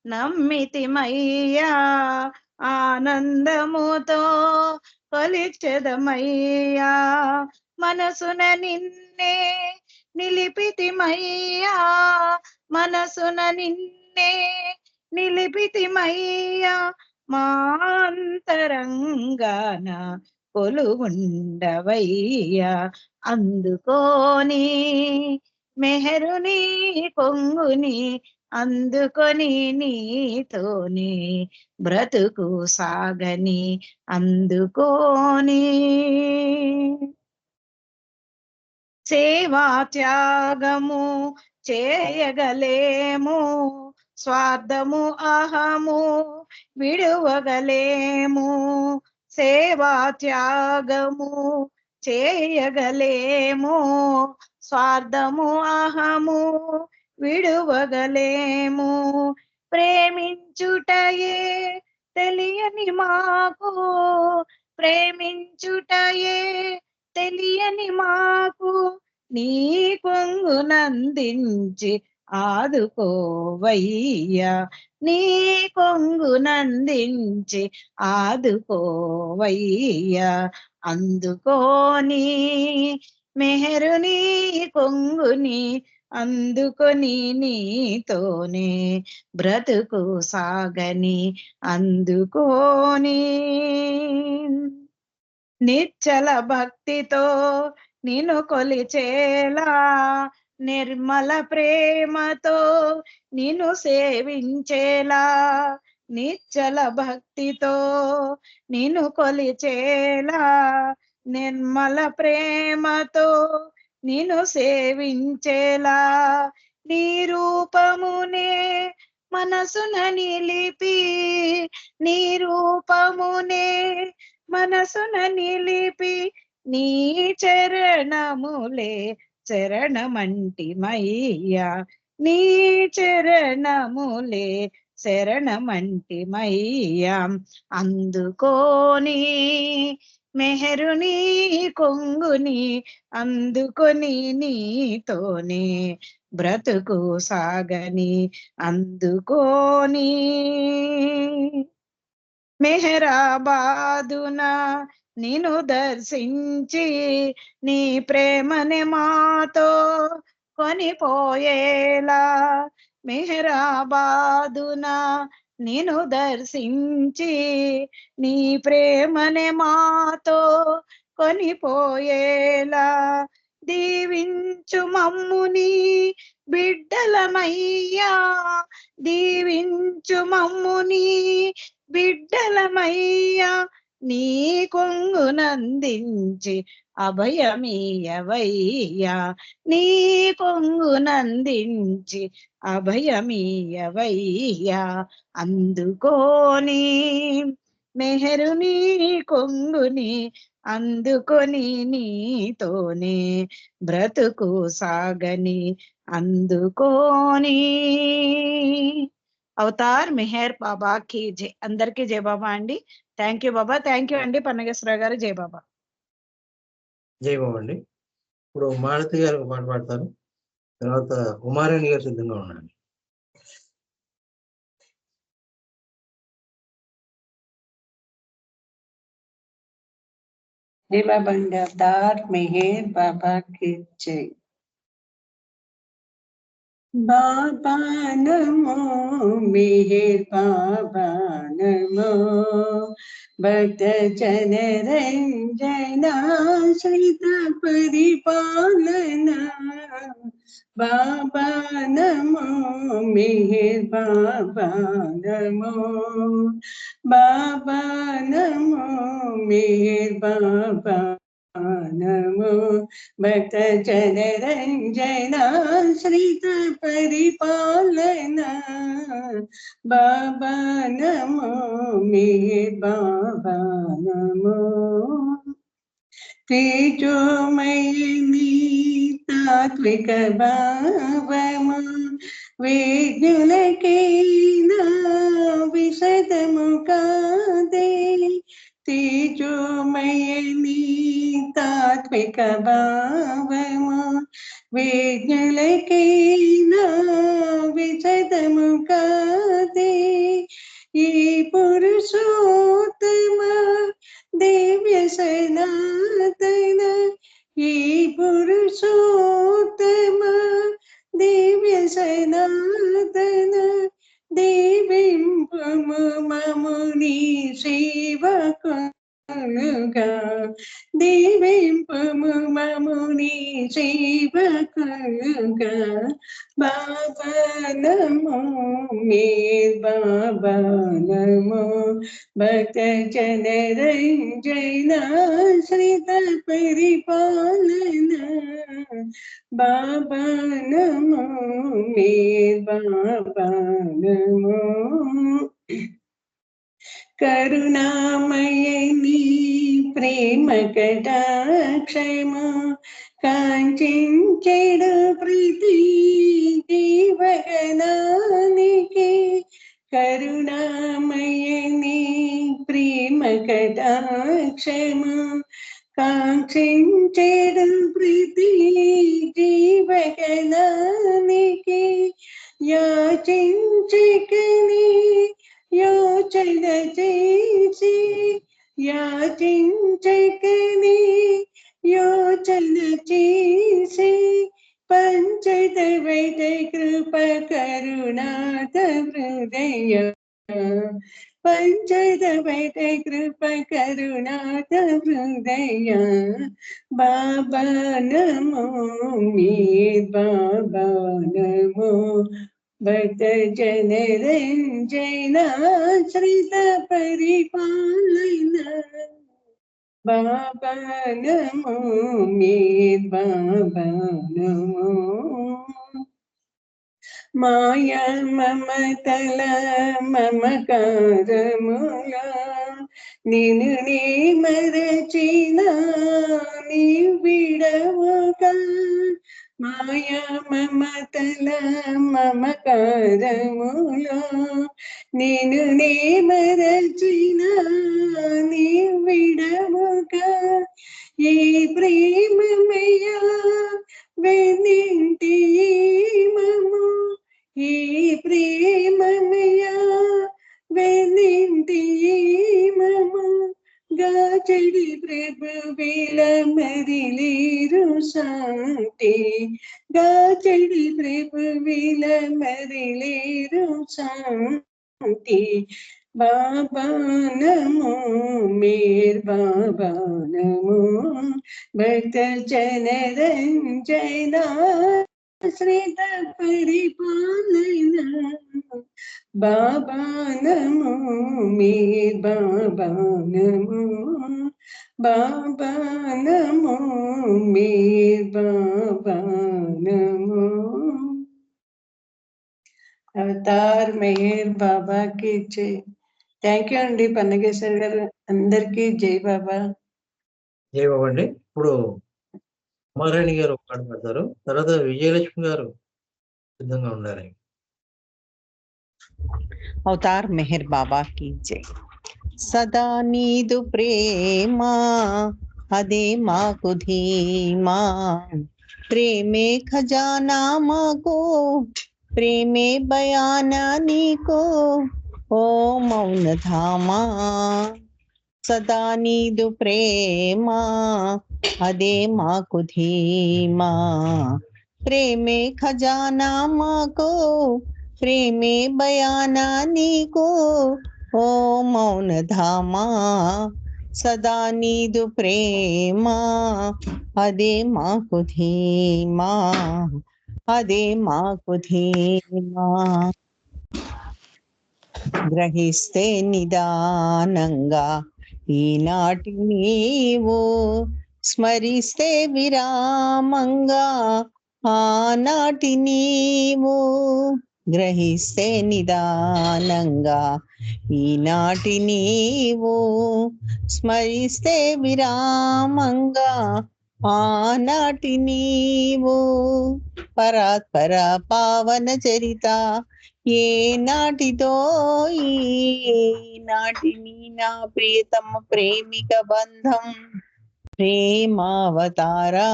నమ్మితిమయ్యా, ఆనందముతో కొలిచెదమయ్యా. మనసున నిన్నే నిలిపితిమయ్యా, మనసున నిన్నే నిలిపితిమయ్యా. మా అంతరంగాన కొలువుండవయ్యా. అందుకోని మెహరుని కొంగుని అందుకొని నీతోని బ్రతుకు సాగని, అందుకోని సేవా త్యాగము చేయగలేము, స్వార్థము అహము విడువగలేము. సేవా త్యాగము చేయగలేము, స్వార్థము అహము విడువగలేము. ప్రేమించుటయే తెలియని మాకు, ప్రేమించుటయే తెలియని మాకు, నీ కొంగునందించి ఆదుకోవయ్యా, నీ కొంగునందించి ఆదుకోవయ్యా. అందుకోని మెహరుని కొంగుని అందుకొని నీతోనే బ్రతుకు సాగని, అందుకోని నిశ్చల భక్తితో నిన్ను కొలిచేలా, నిర్మల ప్రేమతో నిన్ను సేవించేలా. నిశ్చల భక్తితో నిన్ను కొలిచేలా, నిర్మల ప్రేమతో నిన్ను సేవించేలా నీ రూపమునే మనసున నిలిపి నీ రూపమునే మనసున నిలిపి నీ చరణములే శరణమంటిమయ్యా నీ చరణములే శరణమంటిమయ్యా అందుకోని మెహరుని కొంగుని అందుకొని నీతోనే బ్రతుకు సాగని అందుకోని మెహరాబాదున నిన్ను దర్శించి నీ ప్రేమని మాతో కొనిపోయేలా మెహరాబాదున నిన్ను దర్శించి నీ ప్రేమని మాతో కొనిపోయేలా దీవించు మమ్ముని బిడ్డలమయ్యా దీవించు మమ్ముని బిడ్డలమయ్యా నీ కొంగునందించి అభయమీయవయ్యా నీ కొంగునందించి అభయమీయవయ్యా అందుకోని మెహరుని కొంగుని అందుకొని నీతోనే బ్రతుకు సాగని అందుకోని అవతార్ మెహర్ బాబా కి జై. అందరికీ జై బాబా అండి. Thank you Baba. Thank you అండి పన్నగేశ్వరరావు గారు. జై బాబా. జై బాబా అండి. ఇప్పుడు మాలతి గారు ఒక పాట పాడతారు. తర్వాత ఉమారాణి గారు సిద్ధంగా ఉండండి. जय बाबा अवतार मेहर बाबा की जय। बाबा नमो मेहर बाबा नमो भक्त जन रंजना श्रित परिपालना बाबा नमो मेहर बाबा नमो बाबा नमो मेहर बाबा नमो भक्त जन रंजना श्रित परिपालना बाबा नमो मेहर बाबा नमो तेजोमयी तात्विक भावमु विघ्नुलकैना विशदमुकादे तेजोमयी तात्विक भावमु विघ्नुलकैना विशदमुकादे ई पुरुषोत्तम दिव्य सनातन ई पुरुषोत्तम दिव्य सनातन देवीं ममुनि सेवकुगा देवीं ममुनि सेवकुगा बाबा नमो मेहर बाबा नमो भक्त जन रंजना श्रित परिपालना बाबा नमो मेहर बाबा नमो करुणामयनी प्रेम कटाक्षमु कांचिंచెడు प्रीति जीवगणानिके करुणामयनी प्रेम कटाक्षमु कांचिंచెడు प्रीति जीवगणानिके याचिंచకని योचन చేసి याचिंచకని योचन చేసి पंचदवैत कृप करुणात हृदय पंचदवैत कृप करुणात हृदय बाबा नमो मेहर बाबा नमो भक्त जन रंजना श्रित परिपालना బాబా నమో మీర్ బాబా నమో మాయా మమతల మమకారముల నిన్ను నీ మరచిన నీ విడవగా మాయా మమతల మమకారముల నిన్ను నీ మరచిన నీ విడవగా ఈ ప్రేమమయ్యా వెన్నింటి మము ఈ ప్రేమమయ్యా వెన్నింటి మము గాచడి ప్రభువిల మరిలేరు సాటి గాచడి ప్రభువిల మరిలేరు సాటి బాబా నమో మీర్ బాబా నమో భక్త జనరంజన శ్రీత పరిపాలన బాబా నమో మీర్ బాబా నమో బాబా నమో మీర్ బాబా నమో అవతార్ మెహర్ బాబాకి జై. థ్యాంక్ యూ అండి పన్నగేశ్వర్ గారు. అందరికీ జై బాబా. జై బాబా అండి. ఇప్పుడు కుమారాణి గారు ఒక పాట పాడతారు. తర్వాత విజయలక్ష్మి గారు సిద్ధంగా ఉండాలి. అవతార్ మెహర్ బాబా కీ జై. సదా నీదు ప్రేమ అదే మాకు ధీమా, ప్రేమే ఖజానా మాకు, ప్రేమే బయానా నీకు ఓ మౌన ధామా. సదా నీదు ప్రేమ అదే మాకు ధీమా, ప్రేమే ఖజానా మాకు, ప్రేమే బయానా నీకు ఓ మౌన ధామా. సదా నీదు ప్రేమ అదే మాకు ధీమా, అదే మాకు ధీమా. గ్రహిస్తే నిదానంగా ఈనాటి నీవు, స్మరిస్తే విరామంగా ఆనాటి నీవు. గ్రహిస్తే నిదానంగా ఈనాటి నీవు, స్మరిస్తే విరామంగా ఆనాటి నీవు. పరాత్పర పావన చరిత ఏ నాటితో ఈ నాటిని నా ప్రియతమ ప్రేమిక బంధం ప్రేమావతారా.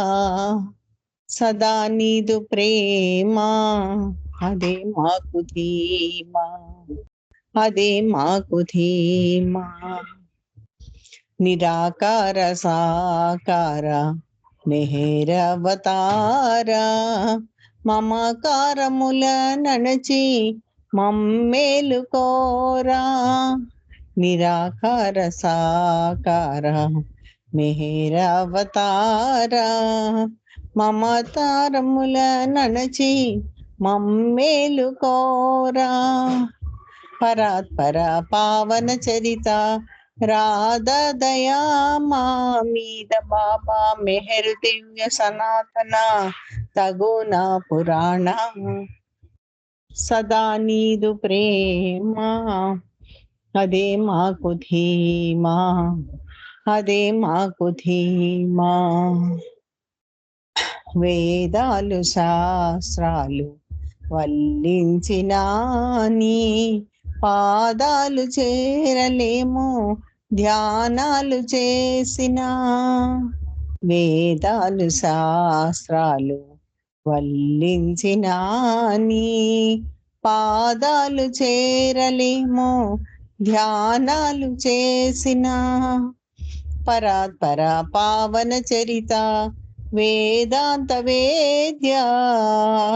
సదా నీదు ప్రేమ అదే మాకు ధీమా, అదే మాకు ధీమా. నిరాకార సాకార మెహరవతార, మమకారముల నణచి మమ్మేలు కోరా. నిరాకార సాకార మెహరవతార, మమతారముల నణచి మమ్మేలు కోరా. పరాత్పర పావన చరిత రాధా దయా మా మీద బాబా మెహరు దివ్య సనాతన తగున పురాణ. సదా నీదు ప్రేమ అదే మాకు ధీమా, అదే మాకు ధీమా. వేదాలు శాస్త్రాలు వల్లించిన నీ పాదాలు చేరలేము ధ్యానాలు చేసిన. వేదాలు శాస్త్రాలు వల్లించిన నీ పాదాలు చేరలేము ధ్యానాలు చేసిన. పరాత్పర పావన చరిత వేదాంత వేద్య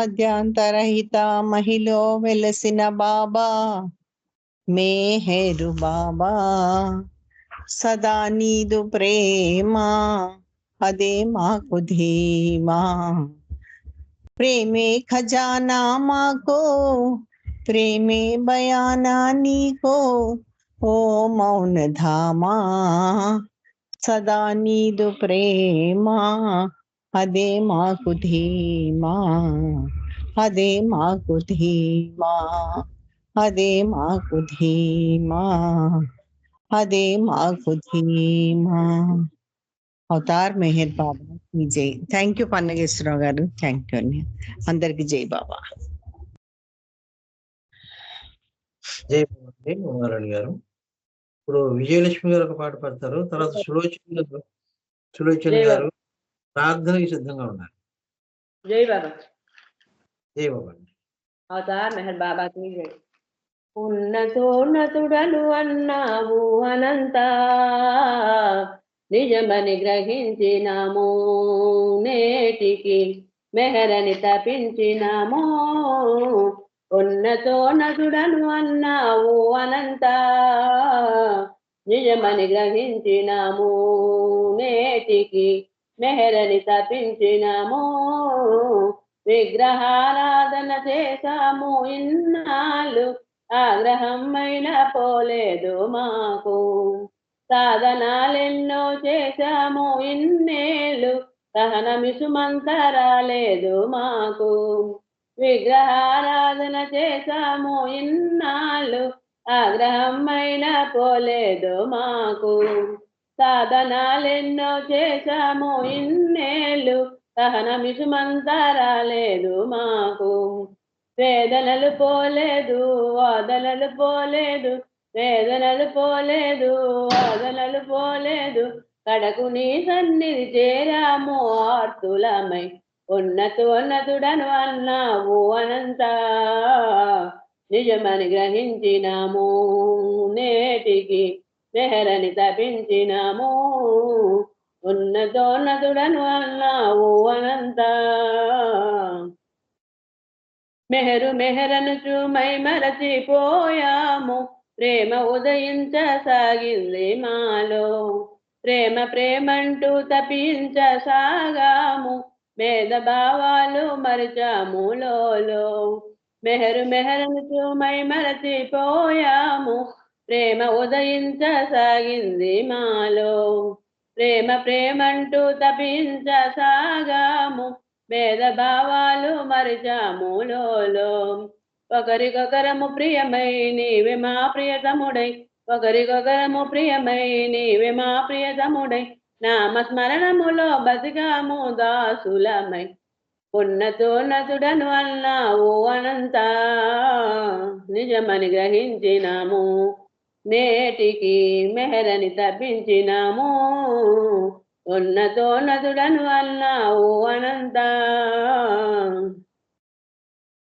అద్యాంతరహిత మహిలో వెలసిన బాబా మేహరు బాబా. సదా నీదు ప్రేమ అదే మాకు ధీమా, ప్రేమే ఖజానా మాకు, ప్రేమే బయానా నీకో ఓ మౌన ధామా. సదా నీదు ప్రేమ అదే మాకు ధీమా, అదే మాకు ధీమా, అదే మాకు ధీమా, అదే మాకు ధీమా. అవతార్ మెహర్ బాబా की జై. థ్యాంక్ యూ పన్నగేశ్వరరావు గారు, థ్యాంక్ యూ అండి. అందరికి జై బాబా. జై బాబా అండి ఉమారాణి గారు. ఇప్పుడు విజయలక్ష్మి గారు ఒక పాట పాడతారు. తర్వాత సులోచన గారు ప్రార్థనకి సిద్ధంగా ఉన్నారు. జై బాబా. జై బాబా అండి. అవతార్ మెహర్ బాబా की జై. ఉన్నతోన్నతుడను అన్నావు అనంత, నిజమని గ్రహించినాము నేటికి మెహరని తపించినాము. ఉన్నతోన్నతుడను అన్నావు అనంత, నిజమని గ్రహించినాము నేటికి మెహరని తపించినాము. విగ్రహారాధన చేశాము ఇన్నాళ్ళు, ఆగ్రహమైన పోలేదు మాకు. సాధనాలెన్నో చేశాము ఇన్నేళ్ళు, సహనమిసుమంత రాలేదు మాకు. విగ్రహారాధన చేశాము ఇన్నాళ్ళు, ఆగ్రహమైన పోలేదు మాకు. సాధనాలెన్నో చేశాము ఇన్నేళ్ళు, సహనమిసుమంతా రాలేదు మాకు. వేదనలు పోలేదు వాదనలు పోలేదు, వేదనలు పోలేదు వాదనలు పోలేదు, కడకు నీ సన్నిధి చేరాము ఆర్తులమై. ఉన్నతుడను అన్నావు అనంత, నిజమని గ్రహించినాము నేటికి మెహరని తపించినాము. ఉన్నతోన్నతుడను అన్నావు అనంత, మెహరు మెహరనుచు మై మరచిపోయాము. ప్రేమ ఉదయించసాగింది మాలో, ప్రేమ ప్రేమంటూ తపించసాగాము. భేద భావాలు మరిచాము లోలో. మెహరు మెహరనుచు మై మరచిపోయాము. ప్రేమ ఉదయించసాగింది మాలో, ప్రేమ ప్రేమంటూ తపించసాగాము. భేద భావాలు మరిచాము లోలో. ఒకరికొకరము ప్రియమై నీవే మా ప్రియతముడై, ఒకరికొకరము ప్రియమై నీవే మా ప్రియతముడై, నామస్మరణములో బతికాము దాసులమై. ఉన్నతోన్నతుడను అన్నావు అనంత, నిజమని గ్రహించినాము నేటికి మెహరని తప్పించినాము. ఉన్నతోన్నతుడను అన్నావు అనంత,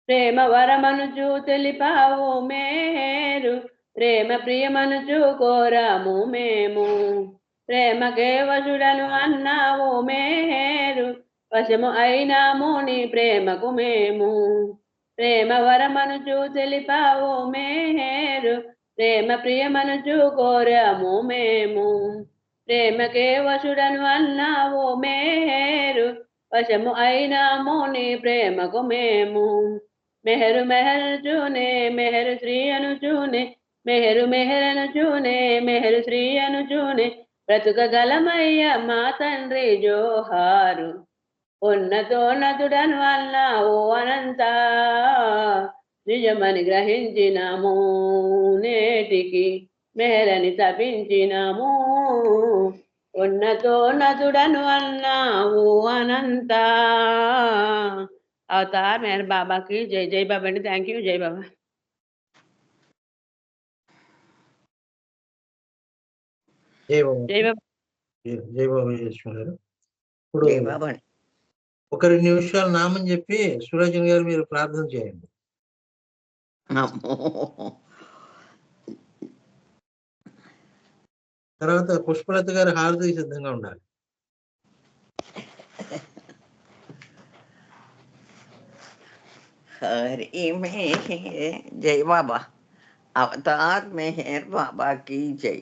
ప్రేమ వరమనుచు తెలిపావు మేరు, ప్రేమ ప్రియమనుచు కోరాము మేము. ప్రేమకే వశుడను అన్నావు మేరు, వశము అయినాము నీ ప్రేమకు మేము. ప్రేమ వరమనుచు తెలిపావు మేరు, ప్రేమ ప్రియమనుచు కోరాము మేము. ప్రేమకే వశుడను అన్నావు మేరు, వశము అయినాము నీ ప్రేమకు మేము. మెహరు మెహరు చూనే మెహరు శ్రీ అను చూనే, మెహరు మెహరను చూనే మెహరు శ్రీ అను చూనే, బ్రతుకగలమయ్య మా తండ్రి జోహారు. ఉన్నతోన్నతుడను అన్నావు అనంత, నిజమని గ్రహించినాము నేటికి మెహరని తపించినాము. ఉన్నతోన్నతుడను అన్నావు అనంత. అవతార్ మెహర్ బాబాకి జై. జై బాబా అండి. Thank you. జై బాబా. జై బాబా. జై బాబా. జై బాబా విజయలక్ష్మి గారు. ఇప్పుడు జై బాబా. ఒక 2 నిమిషాలు నామం చెప్పి సులోచన గారు మీరు ప్రార్థన చేయండి. తర్వాత పుష్పలత గారు హారతి సిద్ధంగా ఉండాలి. हरि मेहर जय बाबा. अवतार मेहर बाबा की जय.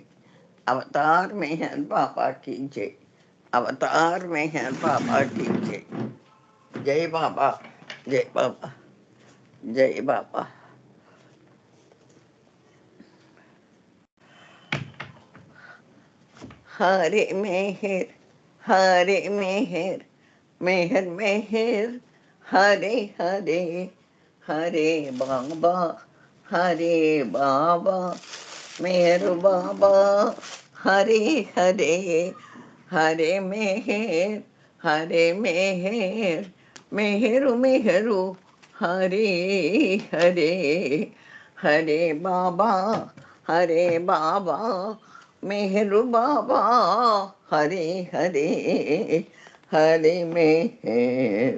अवतार मेहर बाबा की जय. अवतार मेहर बाबा की जय. जय बाबा. जय बाबा. जय बाबा. हरे मेहर हरे मेहर मेहर मेहर हरे हरे हरे बाबा मेहर बाबा हरे हरे हरे मेहर मेहरु मेहरु हरे हरे हरे बाबा मेहरु बाबा हरे हरे हरे मेहर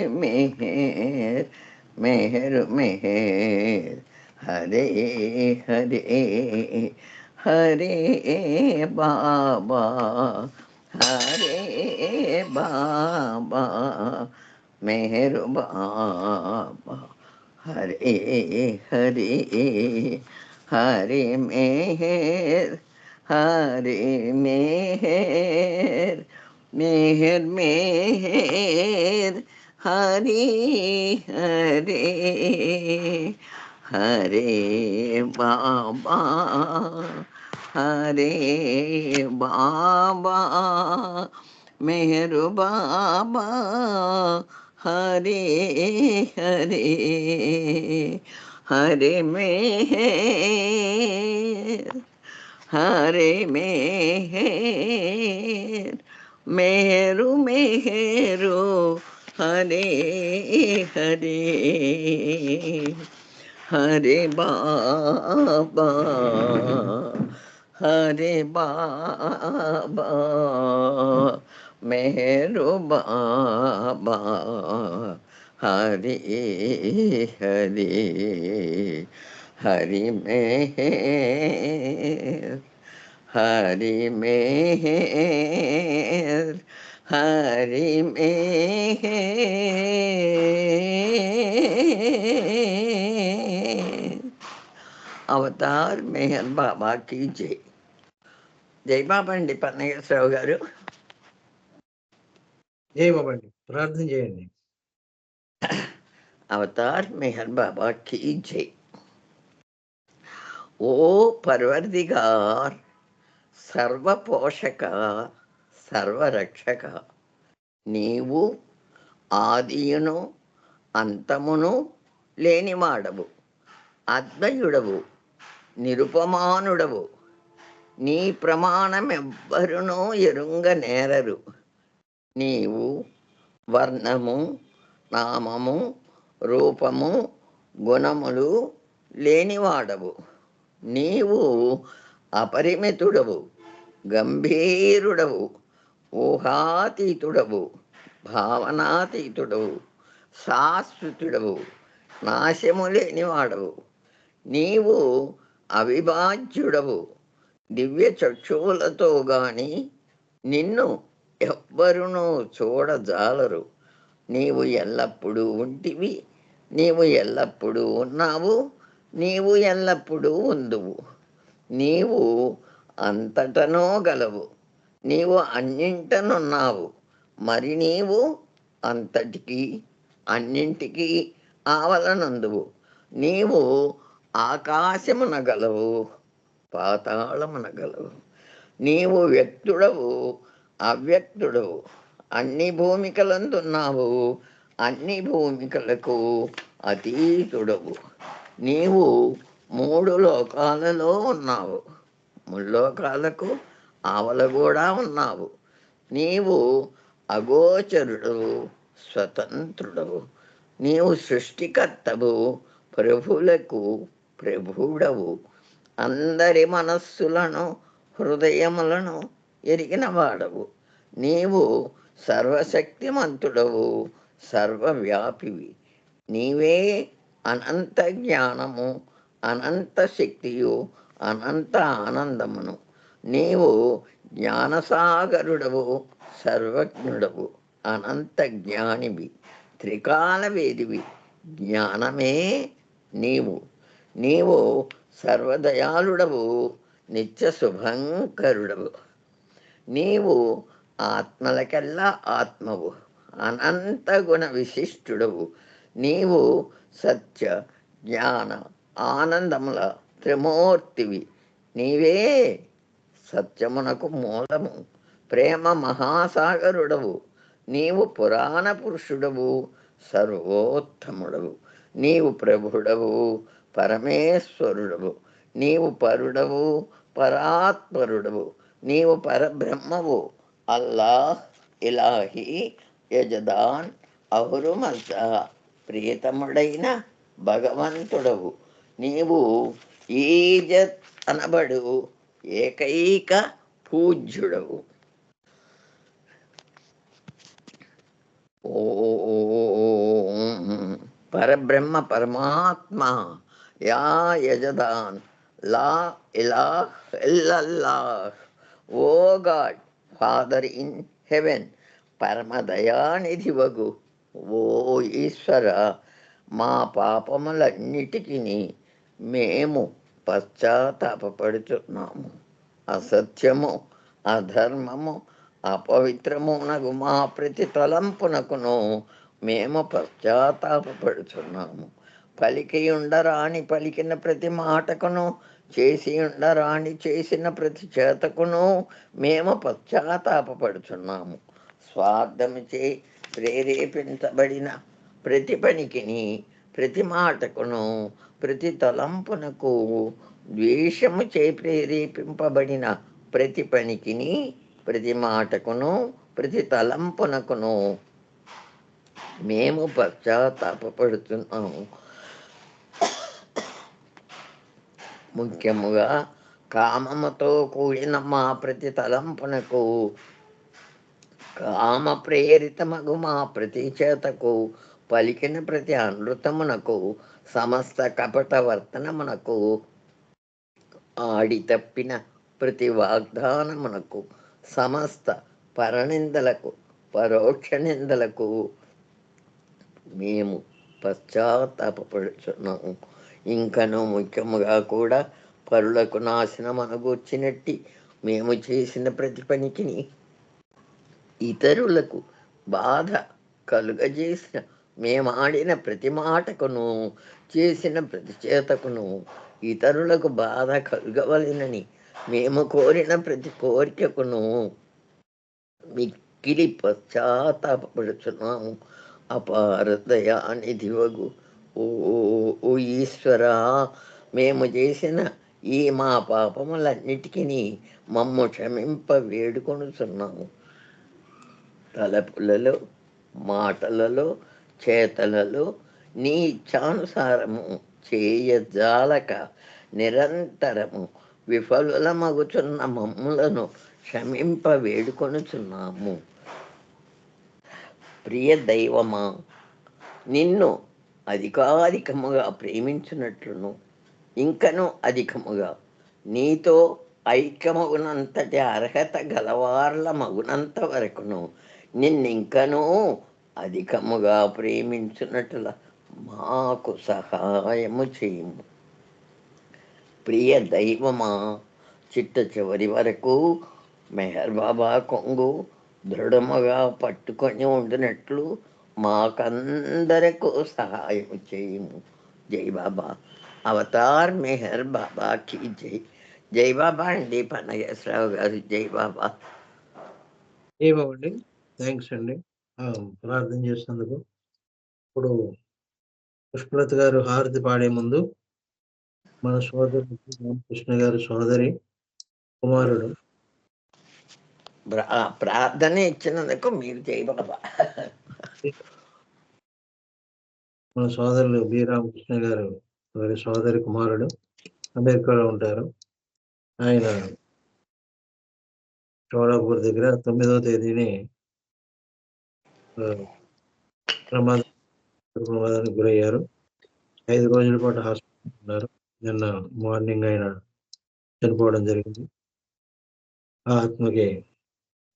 मेहर हरे हरे हरे बाबा मेहर बाबा हरे हरे हरे मेहर मेहर हरे हरे हरे बाबा मेहर बाबा हरे हरे हरे मेहर मेहरु मेहरु हरे हरे हरे बाबा मेहरु बाबा हरे हरे हरि मेहर हरि मेहर हरि मेहर అవతార్ మెహర్ బాబా की జై. జై బాబా అండి పన్నగేశ్వరరావు గారు. జై బాబా అండి, ప్రార్థన చేయండి. అవతార్ మెహర్ బాబా की జై. ఓ పర్వర్దిగార్, సర్వపోషక సర్వరక్షక, నీవు ఆదియును అంతమును లేనివాడవు, అద్వయుడవు, నిరుపమానుడవు. నీ ప్రమాణమెవ్వరునూ ఎరుంగ నేరరు. నీవు వర్ణము, నామము, రూపము, గుణములు లేనివాడవు. నీవు అపరిమితుడవు, గంభీరుడవు, ఊహాతీతుడవు, భావనాతీతుడవు, శాశ్వతుడవు, నాశము లేనివాడవు. నీవు అవిభాజ్యుడవు, దివ్య చక్షువులతో గాని నిన్ను ఎవ్వరునూ చూడజాలరు. నీవు ఎల్లప్పుడూ ఉంటివి, నీవు ఎల్లప్పుడూ ఉన్నావు, నీవు ఎల్లప్పుడూ ఉందువు. నీవు అంతటనో గలవు, నీవు అన్నింటనున్నావు, మరి నీవు అంతటికీ అన్నింటికీ ఆవలనందువు. నీవు ఆకాశమున గలవు, పాతాళమున గలవు. నీవు వ్యక్తుడవు, అవ్యక్తుడవు, అన్ని భూమికలందున్నావు, అన్ని భూమికలకు అతీతుడవు. నీవు 3 లోకాలలో ఉన్నావు, ముల్లోకాలకు ఆవల కూడా ఉన్నావు. నీవు అగోచరుడవు, స్వతంత్రుడవు. నీవు సృష్టికర్తవు, ప్రభువులకు ప్రభువుడవు. అందరి మనస్సులను హృదయములను ఎరిగిన వాడవు. నీవు సర్వశక్తిమంతుడవు, సర్వవ్యాపివి. నీవే అనంత జ్ఞానము, అనంత శక్తియు, అనంత ఆనందమును. నీవు జ్ఞానసాగరుడవు, సర్వజ్ఞుడవు, అనంత జ్ఞానివి, త్రికాలవేదివి. జ్ఞానమే నీవు. నీవు సర్వదయాళుడవు, నిత్య శుభంకరుడవు. నీవు ఆత్మలకెల్లా ఆత్మవు, అనంత గుణ విశిష్టుడవు. నీవు సత్య జ్ఞాన ఆనందముల త్రిమూర్తివి. నీవే సత్యమునకు మూలము, ప్రేమ మహాసాగరుడవు, నీవు పురాణ పురుషుడవు, సర్వోత్తముడవు, నీవు ప్రభుడవు, పరమేశ్వరుడవు, నీవు పరుడవు, పరాత్పరుడవు, నీవు పరబ్రహ్మవు, అల్లాహ్, ఇలాహి, యజదాన్, అహురుమల్సా, ప్రియతముడైన భగవంతుడవు, నీవు ఈజత్ అనబడు ఏకైక పూజ్యుడవు. ఓం పరబ్రహ్మ పరమాత్మ యా యజదాన్ లా ఇలాహ్ ఇల్లల్లాహ్. O God, father in heaven, పరమదయానిధివగు ఓ ఈశ్వర, మా పాపములన్నిటికీ మేము పశ్చాత్తాపపడుతున్నాము. అసత్యము, అధర్మము, అపవిత్రమునగు మా ప్రతి తలంపునకును మేము పశ్చాత్తాపపడుచున్నాము. పలికి ఉండరాని పలికిన ప్రతి మాటకును, చేసి ఉండరాని చేసిన ప్రతి చేతకును మేము పశ్చాత్తాపపడుచున్నాము. స్వార్థముచే ప్రేరేపించబడిన ప్రతి పనికిని, ప్రతి మాటకును, ప్రతి తలంపునకు, ద్వేషముచే ప్రేరేపింపబడిన ప్రతి పనికిని, ప్రతి మాటకును, ప్రతి తలంపునకును మేము పశ్చాత్తాపపడుతున్నాము. ముఖ్యముగా కామముతో కూడిన మా ప్రతి తలంపునకు, కామ ప్రేరితమగు మా ప్రతి చేతకు, పలికిన ప్రతి అనృతమునకు, సమస్త కపట వర్తనమునకు, ఆడి తప్పిన ప్రతి వాగ్దానమునకు, సమస్త పరనిందలకు, పరోక్ష నిందలకు మేము పశ్చాత్తాపపడుచున్నాము. ఇంకనూ ముఖ్యముగా కూడా పరులకు నాశనం అనగూర్చినట్టి మేము చేసిన ప్రతి పనికిని, ఇతరులకు బాధ కలుగజేసిన మేమాడిన ప్రతి మాటకును, చేసిన ప్రతి చేతకును, ఇతరులకు బాధ కలుగవలెనని మేము కోరిన ప్రతి కోరికకును మిక్కిలి పశ్చాత్తాపపడుచున్నాము. అపార దయానిధివగు ఓ ఈశ్వరా, మేము చేసిన ఈ మా పాపములన్నిటికీ మమ్ము క్షమింప వేడుకొనుచున్నాము. తలపులలో, మాటలలో, చేతలలో నీ ఇచ్ఛానుసారము చేయజాలక నిరంతరము విఫలులమగుచున్న మమ్ములను క్షమింప వేడుకొనుచున్నాము. ప్రియ దైవమా, నిన్ను అధికాధికముగా ప్రేమించున్నట్లును, ఇంకను అధికముగా నీతో ఐక్యమగునంతటి అర్హత గలవార్ల మగునంత వరకును నిన్నింకనూ అధికముగా ప్రేమించున్నట్ల మాకు సహాయము చేయుము. ప్రియ దైవమా, చిట్ట చివరి వరకు మెహర్ బాబా కొంగు దృఢముగా పట్టుకొని ఉండినట్లు మాకందరకు సహాయం చేయుము. జై బాబా. అవతార్ మెహర్ బాబాకి జై. జై బాబా అండి పన్నగేశ్వరరావు గారు. జై బాబా. జై బాబా అండి. థ్యాంక్స్ అండి ప్రార్థన చేసినందుకు. ఇప్పుడు పుష్పలత గారు హారతి పాడే ముందు మన సోదరుడు రామకృష్ణ గారి సోదరి కుమారుడు ప్రార్థన ఇచ్చినందుకు మీరు జై బాబా. మన సోదరులు బి రామకృష్ణ గారు వారి సోదరి కుమారుడు అమెరికాలో ఉంటారు. ఆయన చోళాపూర్ దగ్గర 9వ తేదీని ప్రమాదానికి గురయ్యారు. 5 రోజుల పాటు హాస్పిటల్ ఉన్నారు. నిన్న మార్నింగ్ ఆయన చనిపోవడం జరిగింది. ఆ ఆత్మకి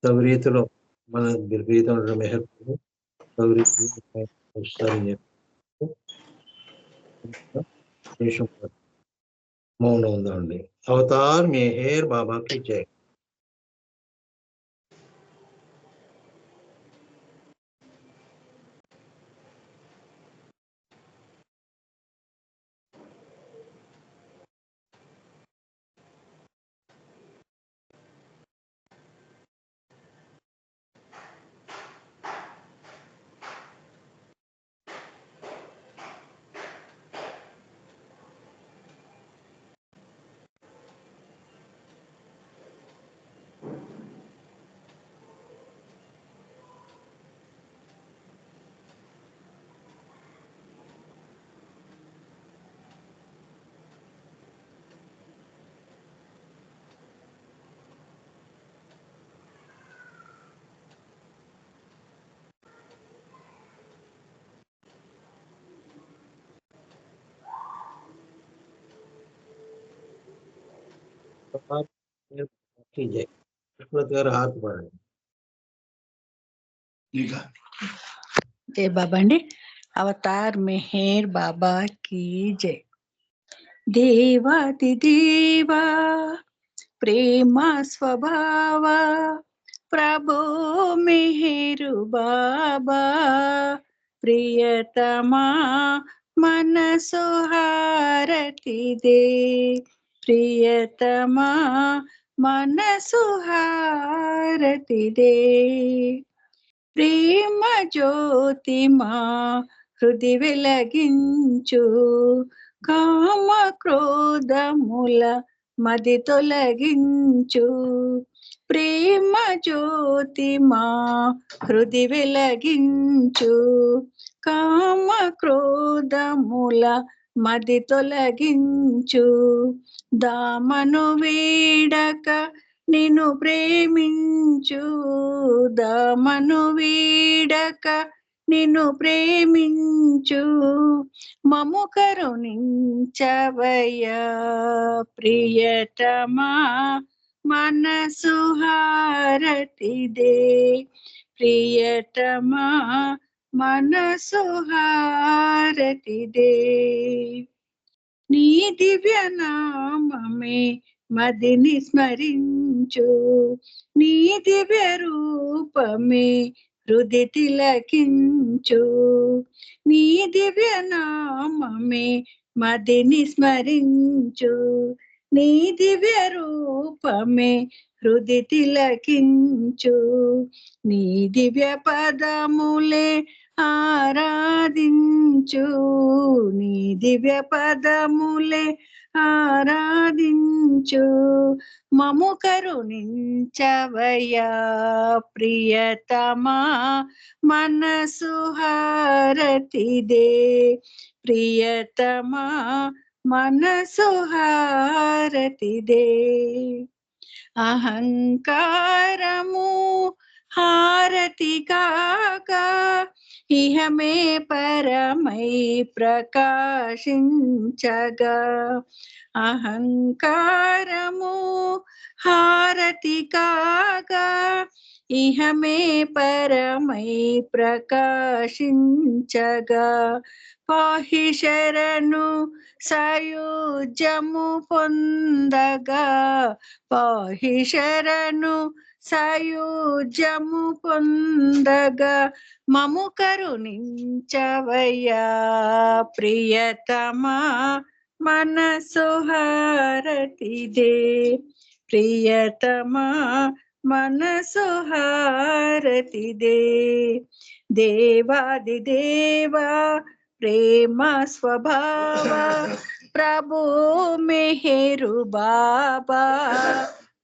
తగు రీతిలో మన ప్రీతం మెహర్ తగు రీతిలో మౌనం ఉందండి. అవతార్ మెహర్ బాబాకి జై. అవతార్ మెహర్ బాబాకి జై. విశ్వనాథ్ గారు హారతి పాడండి. జై బాబా అండి. అవతార్ మెహర్ బాబా కీ జై. దేవాది దేవా ప్రేమ స్వభావ ప్రభు మెహరు బాబా ప్రియతమా మనసు హారతి దే ప్రియతమా మనసు హారతి దే ప్రేమ జ్యోతి మా హృది వెలగించు కామ క్రోధముల మది తొలగించు ప్రేమ జ్యోతి మా హృది వెలగించు కామ క్రోధముల మది తొలగించు దామను వీడక నిన్ను ప్రేమించు దామను వీడక నిన్ను ప్రేమించు మము కరుణించవయ్యా ప్రియతమా మనసు హారతి దే ప్రియతమా మనసు హారతి దే నీ దివ్య నామమే మదిని స్మరించు నీ దివ్య రూపమే హృది తిలకించు నీ దివ్య నామమే మదిని స్మరించు నీ దివ్య రూపమే హృది తిలకించు నీ దివ్య పదములే ఆరాధించు నీ దివ్య పదములే ఆరాధించు మము కరుణించవయ్యా ప్రియతమా మనసు హారతి దే ప్రియతమా మనసు హారతి దే అహంకారము హారతి కాగా ఇహమే పరమై ప్రకాశించగా అహంకారము హారతి కాగా ఇహమే పరమై ప్రకాశించగా పాహి శరణు సాయుజ్యము పొందగా పాహి శరణు సాయుజ్యము పొందగా మము కరుణించవయ్యా ప్రియతమా మనసు హారతి దే ప్రియతమా మనసు హారతి దే దేవాది దేవా ప్రేమ స్వభావ ప్రభు మెహరు బాబా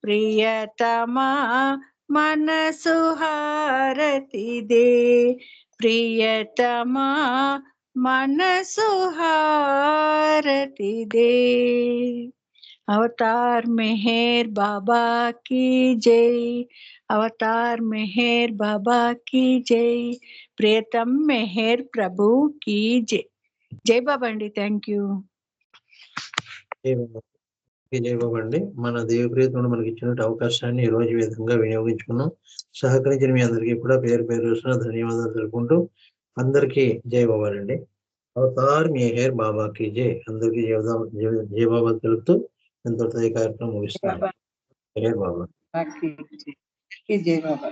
ప్రియతమా మనసు హారతి దే ప్రియతమా మనసు హారతి దే अवतार मेहर बाबा की जय अवतार मेहर बाबा की जय प्रियतम मेहर प्रभु की जय जय बाबा अंडी थैंक यू జై బాబా. జై బాబా అండి. మన దేవప్రియతను మనకి ఇచ్చినట్టు అవకాశాన్ని ఈ రోజు ఈ విధంగా వినియోగించుకున్నాం. సహకరించిన మీ అందరికీ కూడా పేరు పేరు ధన్యవాదాలు తెలుపుకుంటూ అందరికీ జై బాబా అండి. అవతార్ మెహర్ బాబాకి జై. అందరికీ జై బాబా తెలుపుతూ ఎంతో ఈ కార్యక్రమం ముగిస్తున్నాను. మెహర్ బాబా. జై బాబా.